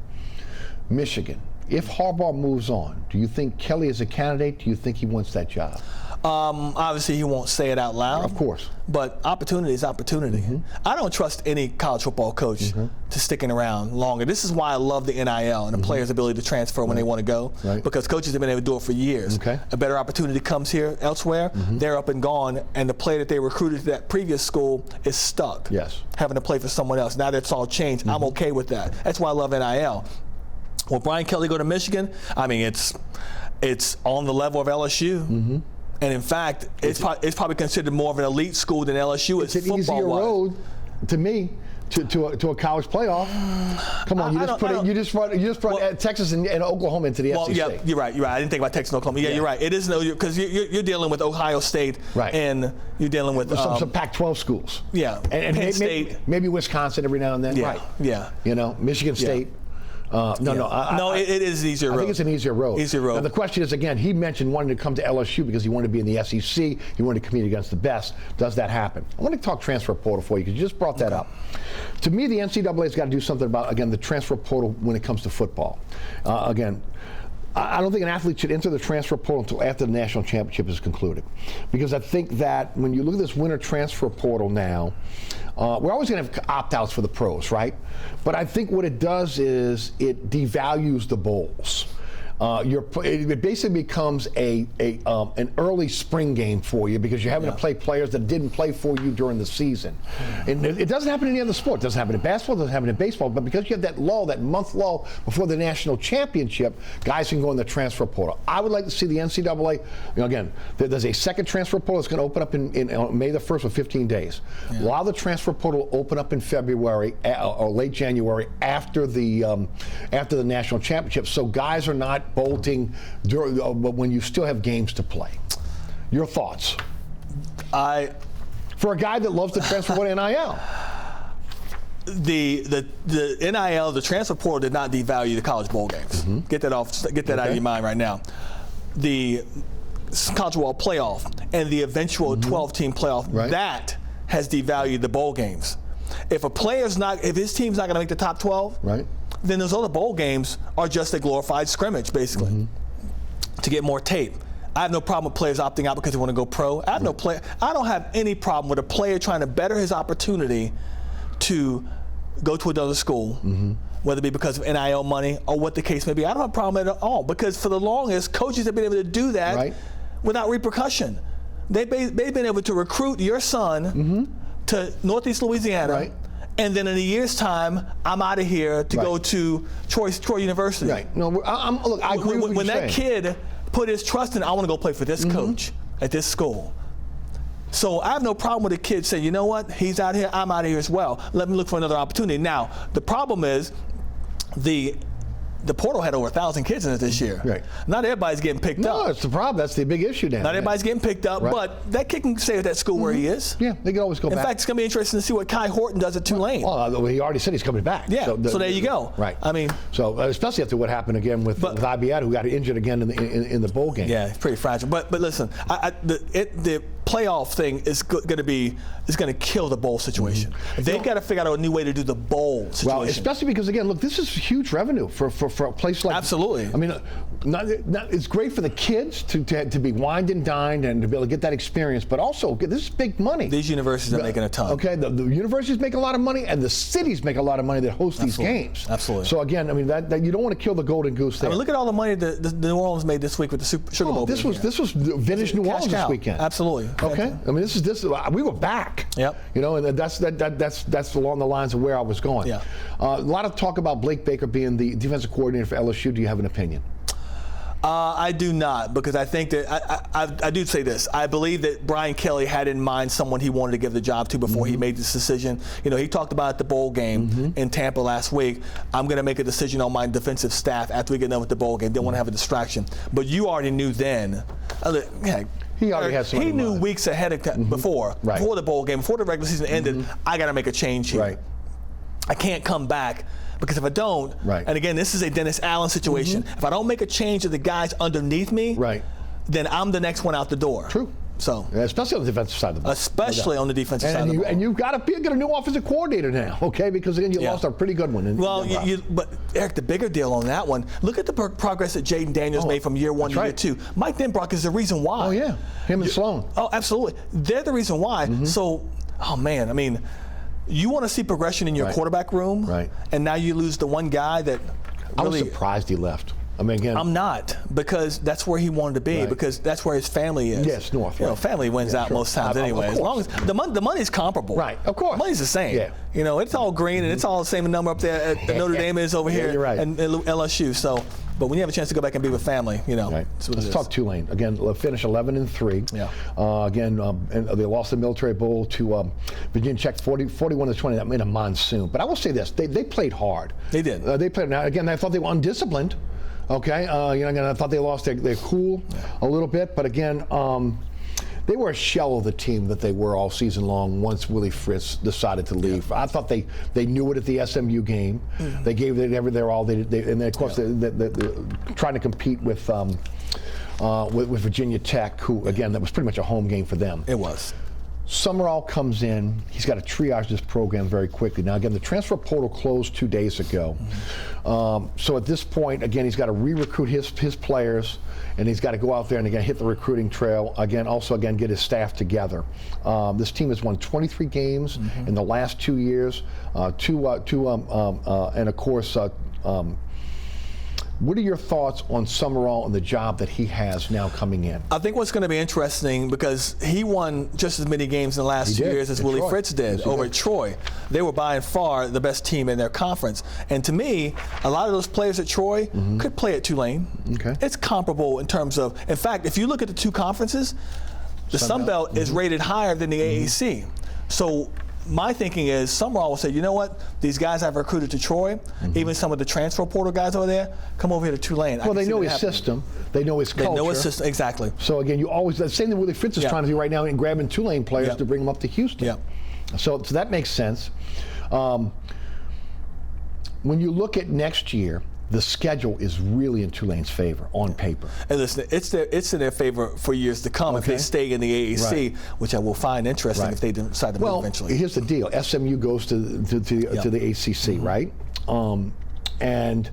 Michigan, if Harbaugh moves on, do you think Kelly is a candidate? Do you think he wants that job? Obviously, he won't say it out loud. Of course. But opportunity is opportunity. I don't trust any college football coach to sticking around longer. This is why I love the NIL and the players' ability to transfer when they want to go, because coaches have been able to do it for years. A better opportunity comes here elsewhere, they're up and gone, and the player that they recruited to that previous school is stuck. Having to play for someone else. Now that's all changed. I'm okay with that. That's why I love NIL. Will Brian Kelly go to Michigan? I mean, it's on the level of LSU. And in fact, it's probably considered more of an elite school than LSU is. It's an easier road, to me, to a college playoff. Come on, you just brought Texas and Oklahoma into the SEC. Yeah, you're right. I didn't think about Texas and Oklahoma. Yeah, you're right. It is because you're dealing with Ohio State, and you're dealing with some Pac-12 schools. Yeah, and Penn State, maybe Wisconsin every now and then. Yeah. You know, Michigan State. It is an easier road. I think it's an easier road. Now the question is, again, he mentioned wanting to come to LSU because he wanted to be in the SEC. He wanted to compete against the best. Does that happen? I want to talk transfer portal for you because you just brought that up. To me, the NCAA's got to do something about, again, the transfer portal when it comes to football. Again, I don't think an athlete should enter the transfer portal until after the national championship is concluded. Because I think that when you look at this winter transfer portal now, we're always going to have opt-outs for the pros, right? But I think what it does is it devalues the bowls. It basically becomes an early spring game for you because you're having to play players that didn't play for you during the season. And it doesn't happen in any other sport. It doesn't happen in basketball, it doesn't happen in baseball. But because you have that month lull before the national championship, guys can go in the transfer portal. I would like to see the NCAA, again, there's a second transfer portal that's going to open up in May the 1st for 15 days. Allow the transfer portal to open up in February or late January after the national championship, so guys are not bolting when you still have games to play. Your thoughts? For a guy that loves to transfer with NIL. The NIL, the transfer portal did not devalue the college bowl games. Get that out of your mind right now. The college football playoff and the eventual 12-team playoff, that has devalued the bowl games. If his team's not going to make the top 12, then those other bowl games are just a glorified scrimmage, basically, to get more tape. I have no problem with players opting out because they want to go pro. I don't have any problem with a player trying to better his opportunity to go to another school, whether it be because of NIL money or what the case may be. I don't have a problem at all because for the longest, coaches have been able to do that without repercussion. They've been able to recruit your son to Northeast Louisiana, and then in a year's time, I'm out of here to go to Troy University. No, look, I agree with when that kid put his trust in, I want to go play for this coach at this school. So I have no problem with a kid saying, you know what, he's out here, I'm out of here as well. Let me look for another opportunity. Now, the problem is the portal had over 1,000 kids in it this year. Not everybody's getting picked up. No, it's the problem. That's the big issue now. Not everybody's getting picked up, but that kid can stay at that school where he is. Yeah, they can always go back. In fact, it's going to be interesting to see what Kai Horton does at Tulane. Well, he already said he's coming back. Yeah, so there you go. I mean, so especially after what happened again with Ibiad, who got injured again in the bowl game. Yeah, it's pretty fragile. But listen, the playoff thing is going to kill the bowl situation. They've got to figure out a new way to do the bowl situation. Well, especially because again, look, this is huge revenue for a place like. Absolutely. I mean, it's great for the kids to be wined and dined and to be able to get that experience, but also this is big money. These universities are making a ton. Okay, the universities make a lot of money, and the cities make a lot of money that host these games. Absolutely. So again, I mean that you don't want to kill the golden goose there. I mean, look at all the money that the New Orleans made this week with the Sugar Bowl. This was vintage New Orleans this weekend. Absolutely. Okay. I mean, we were back. Yep. You know, and that's along the lines of where I was going. Yeah. A lot of talk about Blake Baker being the defensive coordinator for LSU. Do you have an opinion? I do not, because I think that I do say this. I believe that Brian Kelly had in mind someone he wanted to give the job to before he made this decision. You know, he talked about at the bowl game in Tampa last week. I'm going to make a decision on my defensive staff after we get done with the bowl game. Didn't want to have a distraction. But you already knew then. He already had something. He knew weeks ahead of before the bowl game, before the regular season ended. I got to make a change here. Right. I can't come back. Because if I don't, and again, this is a Dennis Allen situation. If I don't make a change to the guys underneath me, then I'm the next one out the door. True. So, especially on the defensive side of the ball. Especially on the defensive side of the ball. And you've got to get a new offensive coordinator now, okay? Because again, you lost a pretty good one. But Eric, the bigger deal on that one, look at the progress that Jaden Daniels made from year 1 to year 2. Mike Denbrock is the reason why. Oh yeah, him and Sloan. Oh, absolutely. They're the reason why. So, oh man, I mean, you want to see progression in your quarterback room, and now you lose the one guy that really, I was surprised he left. I mean, again, I'm not, because that's where he wanted to be, because that's where his family is. Yes, north. You know, family wins out most times anyway. As long as the money's comparable. Right, of course. The money's the same. Yeah. You know, it's all green and it's all the same number up there at Notre Dame is over here you're right. and LSU. So, but when you have a chance to go back and be with family, you know. Let's talk Tulane. Again, finish 11-3. And they lost the Military Bowl to Virginia Tech 41-20. That made a monsoon. But I will say this: they played hard. They did. They played. Now again, I thought they were undisciplined. Okay, again, I thought they lost their cool a little bit, but again, they were a shell of the team that they were all season long once Willie Fritz decided to leave. I thought they knew it at the SMU game. They gave it their all. And then of course they're trying to compete with Virginia Tech, who again, that was pretty much a home game for them. It was. Summerall comes in. He's got to triage this program very quickly. Now, again, the transfer portal closed 2 days ago. So at this point, again, he's got to re-recruit his players, and he's got to go out there and, again, hit the recruiting trail. Again, also, get his staff together. This team has won 23 games in the last 2 years. And, of course, what are your thoughts on Summerall and the job that he has now coming in? I think what's going to be interesting, because he won just as many games in the last 2 years as Willie Fritz did over at Troy. They were by far the best team in their conference. And to me, a lot of those players at Troy could play at Tulane. It's comparable in terms of, in fact, if you look at the two conferences, the Sun Belt is rated higher than the AAC. So my thinking is Summerall will say, you know what, these guys I've recruited to Troy, even some of the transfer portal guys over there, come over here to Tulane. Well, they know his system. They know his culture. They know his system, exactly. So again, you always, the same thing Willie Fritz is trying to do right now in grabbing Tulane players to bring them up to Houston. So that makes sense. When you look at next year, the schedule is really in Tulane's favor on paper. And listen, it's in their favor for years to come if they stay in the AAC, which I will find interesting if they decide to move eventually. Well, here's the deal: SMU goes to the ACC, right? And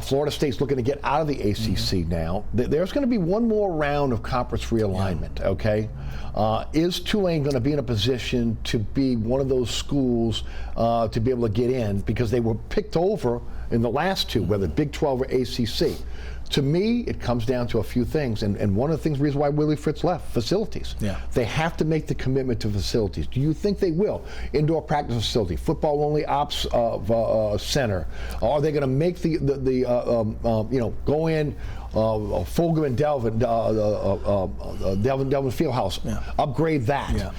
Florida State's looking to get out of the ACC now. There's going to be one more round of conference realignment. Okay, is Tulane going to be in a position to be one of those schools to be able to get in, because they were picked over in the last two, whether Big 12 or ACC? To me, it comes down to a few things, and one of the reason why Willie Fritz left, facilities. They have to make the commitment to facilities. Do you think they will? Indoor practice facility, football only ops center. Are they going to make the go in Fulgham and Delvin Fieldhouse, upgrade that?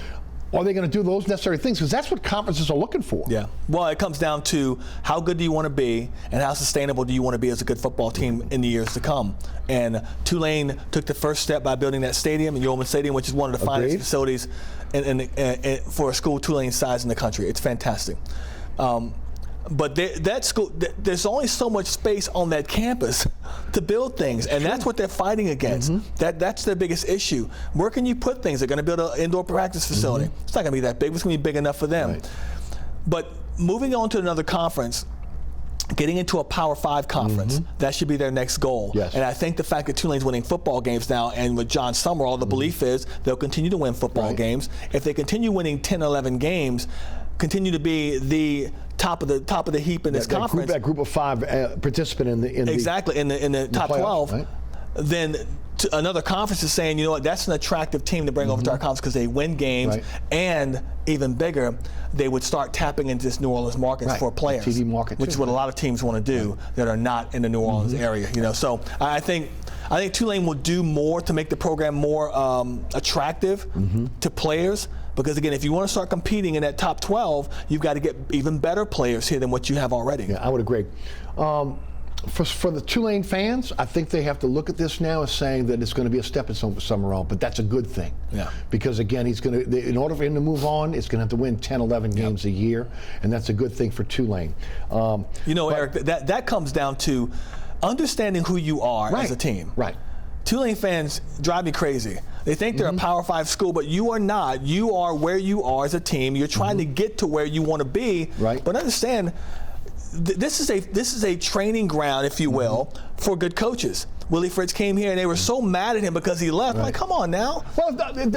Are they going to do those necessary things? Because that's what conferences are looking for. Well, it comes down to how good do you want to be, and how sustainable do you want to be as a good football team in the years to come. And Tulane took the first step by building that stadium, Yeoman Stadium, which is one of the finest facilities for a school Tulane's size in the country. It's fantastic. But that school, there's only so much space on that campus to build things, and that's what they're fighting against. That's their biggest issue. Where can you put things? They're going to build an indoor practice facility. It's not going to be that big. It's going to be big enough for them. But moving on to another conference, getting into a Power 5 conference, that should be their next goal. And I think the fact that Tulane's winning football games now, and with John Summerall, the belief is they'll continue to win football games. If they continue winning 10, 11 games, continue to be the top of the heap in this conference. That group of 5 participant in the top playoffs, 12. Then another conference is saying, you know what, that's an attractive team to bring over to our conference, because they win games, and even bigger, they would start tapping into this New Orleans market for players, TV market which is what a lot of teams want to do that are not in the New Orleans area. You know, so I think I think Tulane will do more to make the program more attractive to players. Because again, if you want to start competing in that top 12, you've got to get even better players here than what you have already. Yeah, I would agree. For the Tulane fans, I think they have to look at this now as saying that it's going to be a stepping stone for Summerall, but that's a good thing. Yeah. Because again, he's going to, in order for him to move on, it's going to have to win 10, 11 games a year, and that's a good thing for Tulane. Eric, that comes down to understanding who you are as a team. Right. Tulane fans drive me crazy. They think they're a Power 5 school, but you are not. You are where you are as a team. You're trying to get to where you want to be. Right. But understand, this is a training ground, if you will, for good coaches. Willie Fritz came here and they were so mad at him because he left. Like, come on now. Well,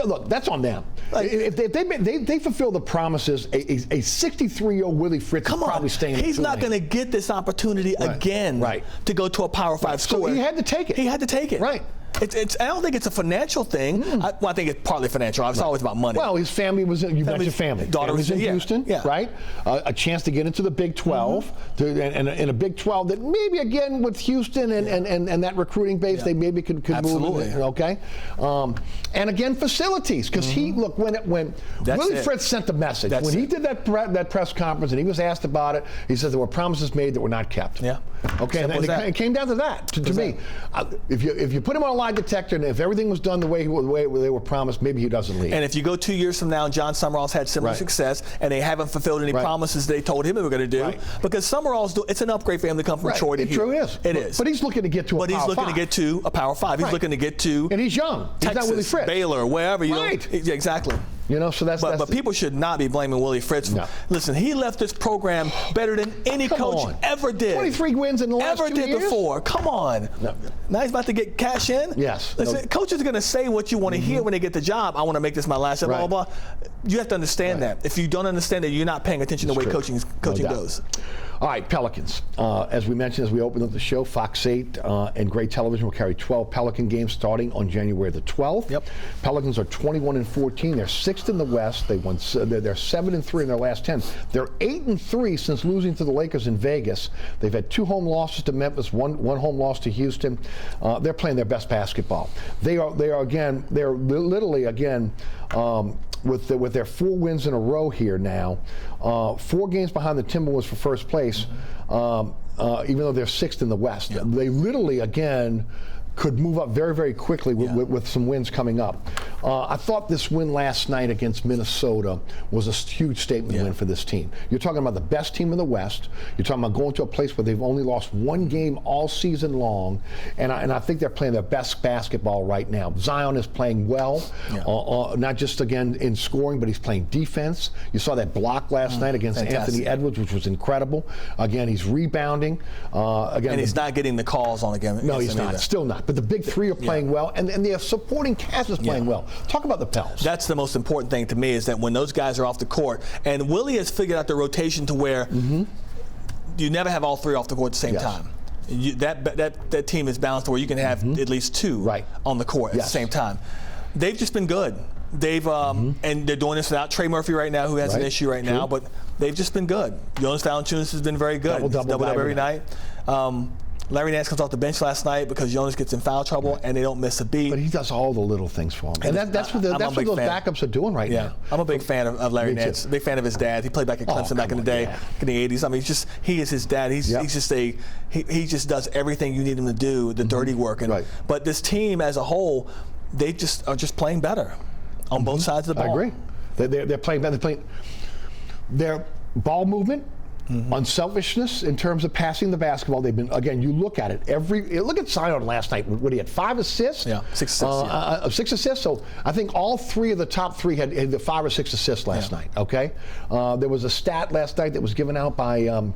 look, that's on them. Like, if they fulfill the promises, a 63-year-old Willie Fritz is probably staying. He's not going to get this opportunity again to go to a Power 5 school. So he had to take it. He had to take it. Right. I don't think it's a financial thing. I think it's partly financial. It's always about money. Well, his family was you mentioned family. Daughter was in Houston, right? A chance to get into the Big 12, and a Big 12 that maybe again with Houston and that recruiting base, they maybe could move in, okay? And again, facilities, because he look when Willie Fritz sent the message when he did that press conference and he was asked about it, he said there were promises made that were not kept. Yeah. Okay, and it came down to that. To me, if you put him on a lie detector, and if everything was done the way they were promised, maybe he doesn't leave. And if you go 2 years from now, and John Summerall's had similar success, and they haven't fulfilled any promises they told him they were going to do, because Summerall's it's an upgrade for him to come from Troy to here. It truly is. It is. But he's looking to get to a Power 5. But he's looking to get to a Power 5. He's looking to get to and he's young. Texas, he's not Willie Fritz. Baylor, wherever. Exactly. You know, so but people should not be blaming Willie Fritz. No. Listen, he left this program better than any coach ever did. 23 wins in the last 2 years. Ever did before. Come on. No. Now he's about to get cash in. Yes. Listen, coaches are going to say what you want to hear when they get the job. I want to make this my last job, blah, blah, blah. You have to understand that. If you don't understand that, you're not paying attention to the way coaching goes. All right, Pelicans. As we mentioned, as we opened up the show, Fox 8 and Gray Television will carry 12 Pelican games starting on January the 12th. Yep. Pelicans are 21-14. They're 6th in the West. They're 7-3 in their last 10. They're 8-3 since losing to the Lakers in Vegas. They've had 2 home losses to Memphis, one home loss to Houston. They're playing their best basketball. They're literally again. With their 4 wins in a row here now, 4 games behind the Timberwolves for first place, even though they're 6th in the West. Yeah. They literally, again, could move up very, very quickly with some wins coming up. I thought this win last night against Minnesota was a huge statement win for this team. You're talking about the best team in the West. You're talking about going to a place where they've only lost 1 game all season long, and I think they're playing their best basketball right now. Zion is playing well, not just again in scoring, but he's playing defense. You saw that block last night against Anthony Edwards, which was incredible. Again, he's rebounding. And he's not getting the calls on again. No, he's not. Still not. But the big 3 are playing well, and the supporting cast is playing well. Talk about the Pels. That's the most important thing to me, is that when those guys are off the court, and Willie has figured out the rotation to where you never have all 3 off the court at the same time. That team is balanced to where you can have at least 2 on the court at the same time. They've just been good. They've and they're doing this without Trey Murphy right now, who has an issue right now, but they've just been good. Jonas Valanciunas has been very good. Double every night. Larry Nance comes off the bench last night because Jonas gets in foul trouble and they don't miss a beat. But he does all the little things for him. And that's what those backups are doing right now. I'm a big fan of Larry Nance. Big fan of his dad. He played back at Clemson back in the day, in the 80s. I mean, he is his dad. He just does everything you need him to do, the dirty work. But this team as a whole, they are just playing better on both sides of the ball. I agree. They're playing better. Their ball movement, unselfishness in terms of passing the basketball. They've been, again, you look at it. Look at Zion last night. What he had, 5 assists? Yeah, 6 assists. 6 assists. So I think all 3 of the top 3 had the 5 or 6 assists last night. Okay. There was a stat last night that was given out by one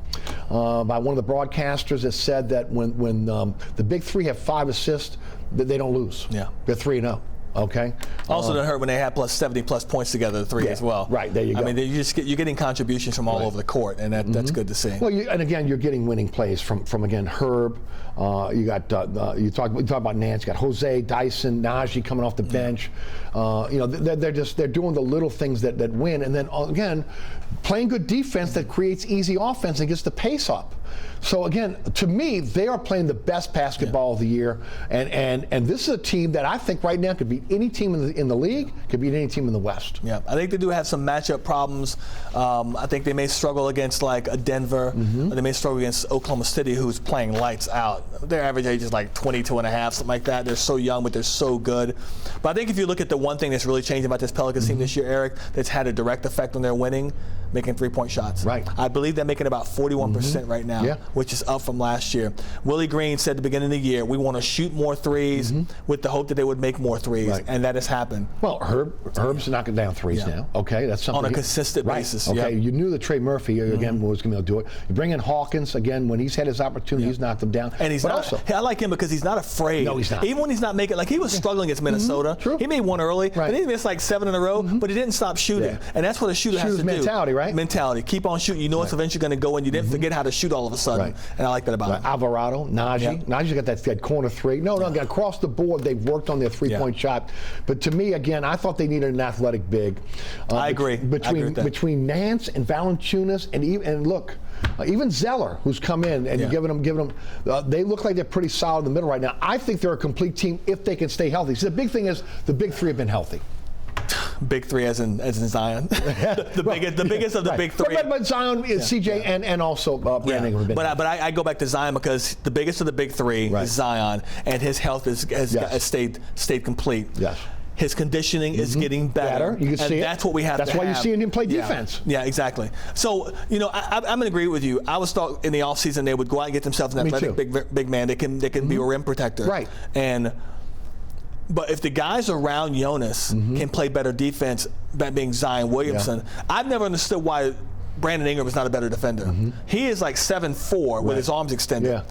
of the broadcasters that said that when the big 3 have 5 assists, that they don't lose. Yeah. They're 3-0. Okay. Also, doesn't hurt when they had 70+ points together, the 3 as well. Right, there you go. I mean, you're getting contributions from all over the court, and that's good to see. Well, and again, you're getting winning plays from again Herb. You talk about Nance. You got Jose, Dyson, Najee coming off the bench. They're doing the little things that win, and then again, playing good defense that creates easy offense and gets the pace up. So again, to me, they are playing the best basketball of the year, and this is a team that I think right now could beat any team in the league, could beat any team in the West. Yeah, I think they do have some matchup problems. I think they may struggle against like a Denver, or they may struggle against Oklahoma City, who's playing lights out. Their average age is like 22 and a half, something like that. They're so young, but they're so good. But I think if you look at the one thing that's really changed about this Pelicans team this year, Eric, that's had a direct effect on their winning, making three-point shots. Right. I believe they're making about 41% right now, which is up from last year. Willie Green said at the beginning of the year, we want to shoot more threes with the hope that they would make more threes, and that has happened. Well, Herb's knocking down threes now. Okay, that's something. On a consistent basis. Okay, you knew that Trey Murphy, again, was going to do it. You bring in Hawkins, again, when he's had his opportunity, he's knocked them down. And he's not, also, I like him because he's not afraid. No, he's not. Even when he's not making, like he was struggling against Minnesota. True. He made one early, and he missed like 7 in a row, but he didn't stop shooting. And that's what a shooter has to mentality, do. Right? Mentality. Keep on shooting. You know it's eventually going to go, and you didn't forget how to shoot all of a sudden. And I like that about him. Alvarado, Najee. Najee's got that corner three. No, across the board, they've worked on their three-point shot. But to me, again, I thought they needed an athletic big. I agree. Between Nance and Valanciunas, and look, even Zeller, who's come in and giving them, they look like they're pretty solid in the middle right now. I think they're a complete team if they can stay healthy. So the big thing is the big three have been healthy. Big three as in Zion. the biggest of the big three. But Zion, CJ, and also Brandon Ingram have been But I go back to Zion because the biggest of the big three is Zion, and his health has stayed complete. Yes. His conditioning is getting better. You can see that's what we have to have. That's why you're seeing him play defense. Yeah, exactly. So, I'm going to agree with you. I was thought in the offseason they would go out and get themselves an athletic big man. They can be a rim protector. Right. But if the guys around Jonas can play better defense, that being Zion Williamson, I've never understood why Brandon Ingram is not a better defender. He is like 7'4" with his arms extended. Yeah.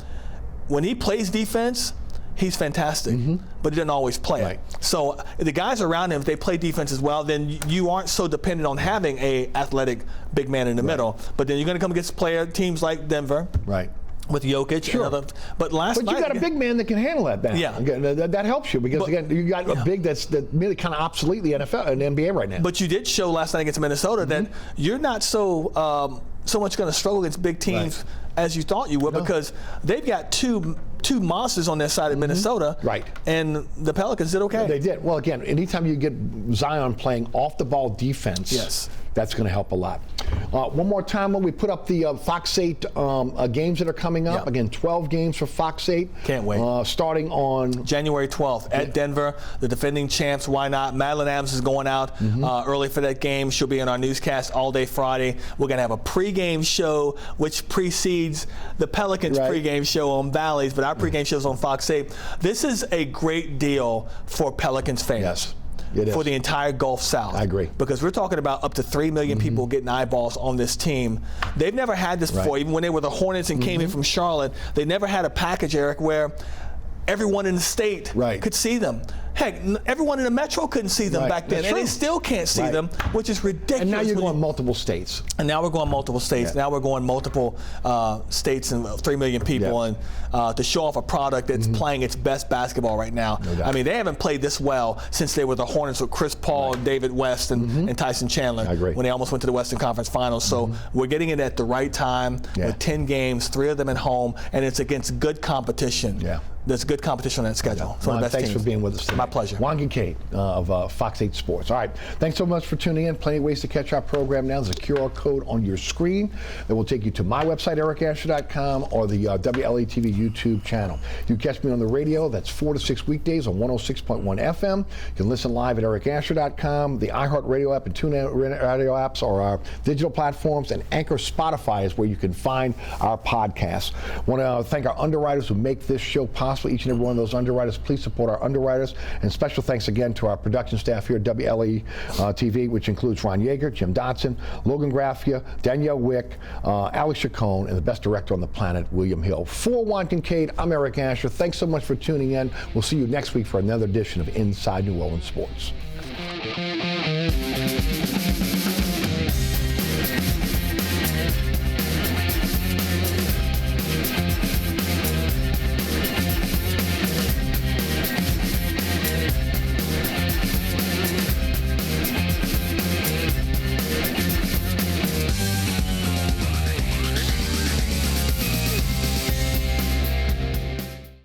When he plays defense, he's fantastic, but he doesn't always play it. So the guys around him, if they play defense as well, then you aren't so dependent on having a athletic big man in the middle. But then you're going to come against teams like Denver. Right. With Jokic and other, but you got a big man that can handle that. Again, that helps you because again you got a big that's really kind of obsolete in the NFL and NBA right now. But you did show last night against Minnesota that you're not so much going to struggle against big teams as you thought you would because they've got two monsters on their side of Minnesota. Right. And the Pelicans did okay. They did. Well, again, anytime you get Zion playing off the ball defense, that's going to help a lot. One more time, when we put up the Fox 8 games that are coming up, again, 12 games for Fox 8. Can't wait. Starting on January 12th at Denver, the defending champs. Why not? Madeline Adams is going out early for that game. She'll be in our newscast all day Friday. We're going to have a pregame show, which precedes the Pelicans pregame show on Bally's, but our pregame show is on Fox 8. This is a great deal for Pelicans fans. Yes. For the entire Gulf South. I agree. Because we're talking about up to 3 million people getting eyeballs on this team. They've never had this before. Even when they were the Hornets and came in from Charlotte, they never had a package, Eric, where everyone in the state could see them. Heck, everyone in the metro couldn't see them back then, and they still can't see them, which is ridiculous. And now you're going multiple states. And now we're going multiple states. Now we're going multiple states and 3 million people, and to show off a product that's playing its best basketball right now. I mean, they haven't played this well since they were the Hornets with Chris Paul and David West and Tyson Chandler when they almost went to the Western Conference Finals. So we're getting it at the right time with 10 games, 3 of them at home, and it's against good competition. There's good competition on that schedule. It's one of the best thanks teams. for being with us today. My pleasure. Juan Kincaid of Fox 8 Sports. All right. Thanks so much for tuning in. Plenty of ways to catch our program now. There's a QR code on your screen that will take you to my website, ericasher.com, or the WLAE-TV YouTube channel. You can catch me on the radio. That's 4 to 6 weekdays on 106.1 FM. You can listen live at ericasher.com. The iHeartRadio app and TuneIn Radio apps are our digital platforms, and Anchor Spotify is where you can find our podcasts. I want to thank our underwriters who make this show possible. Each and every one of those underwriters, please support our underwriters. And special thanks again to our production staff here at WLAE-TV, which includes Ron Yeager, Jim Dotson, Logan Graffia, Danielle Wick, Alex Chacon, and the best director on the planet, William Hill. For Juan Kincaid, I'm Eric Asher. Thanks so much for tuning in. We'll see you next week for another edition of Inside New Orleans Sports.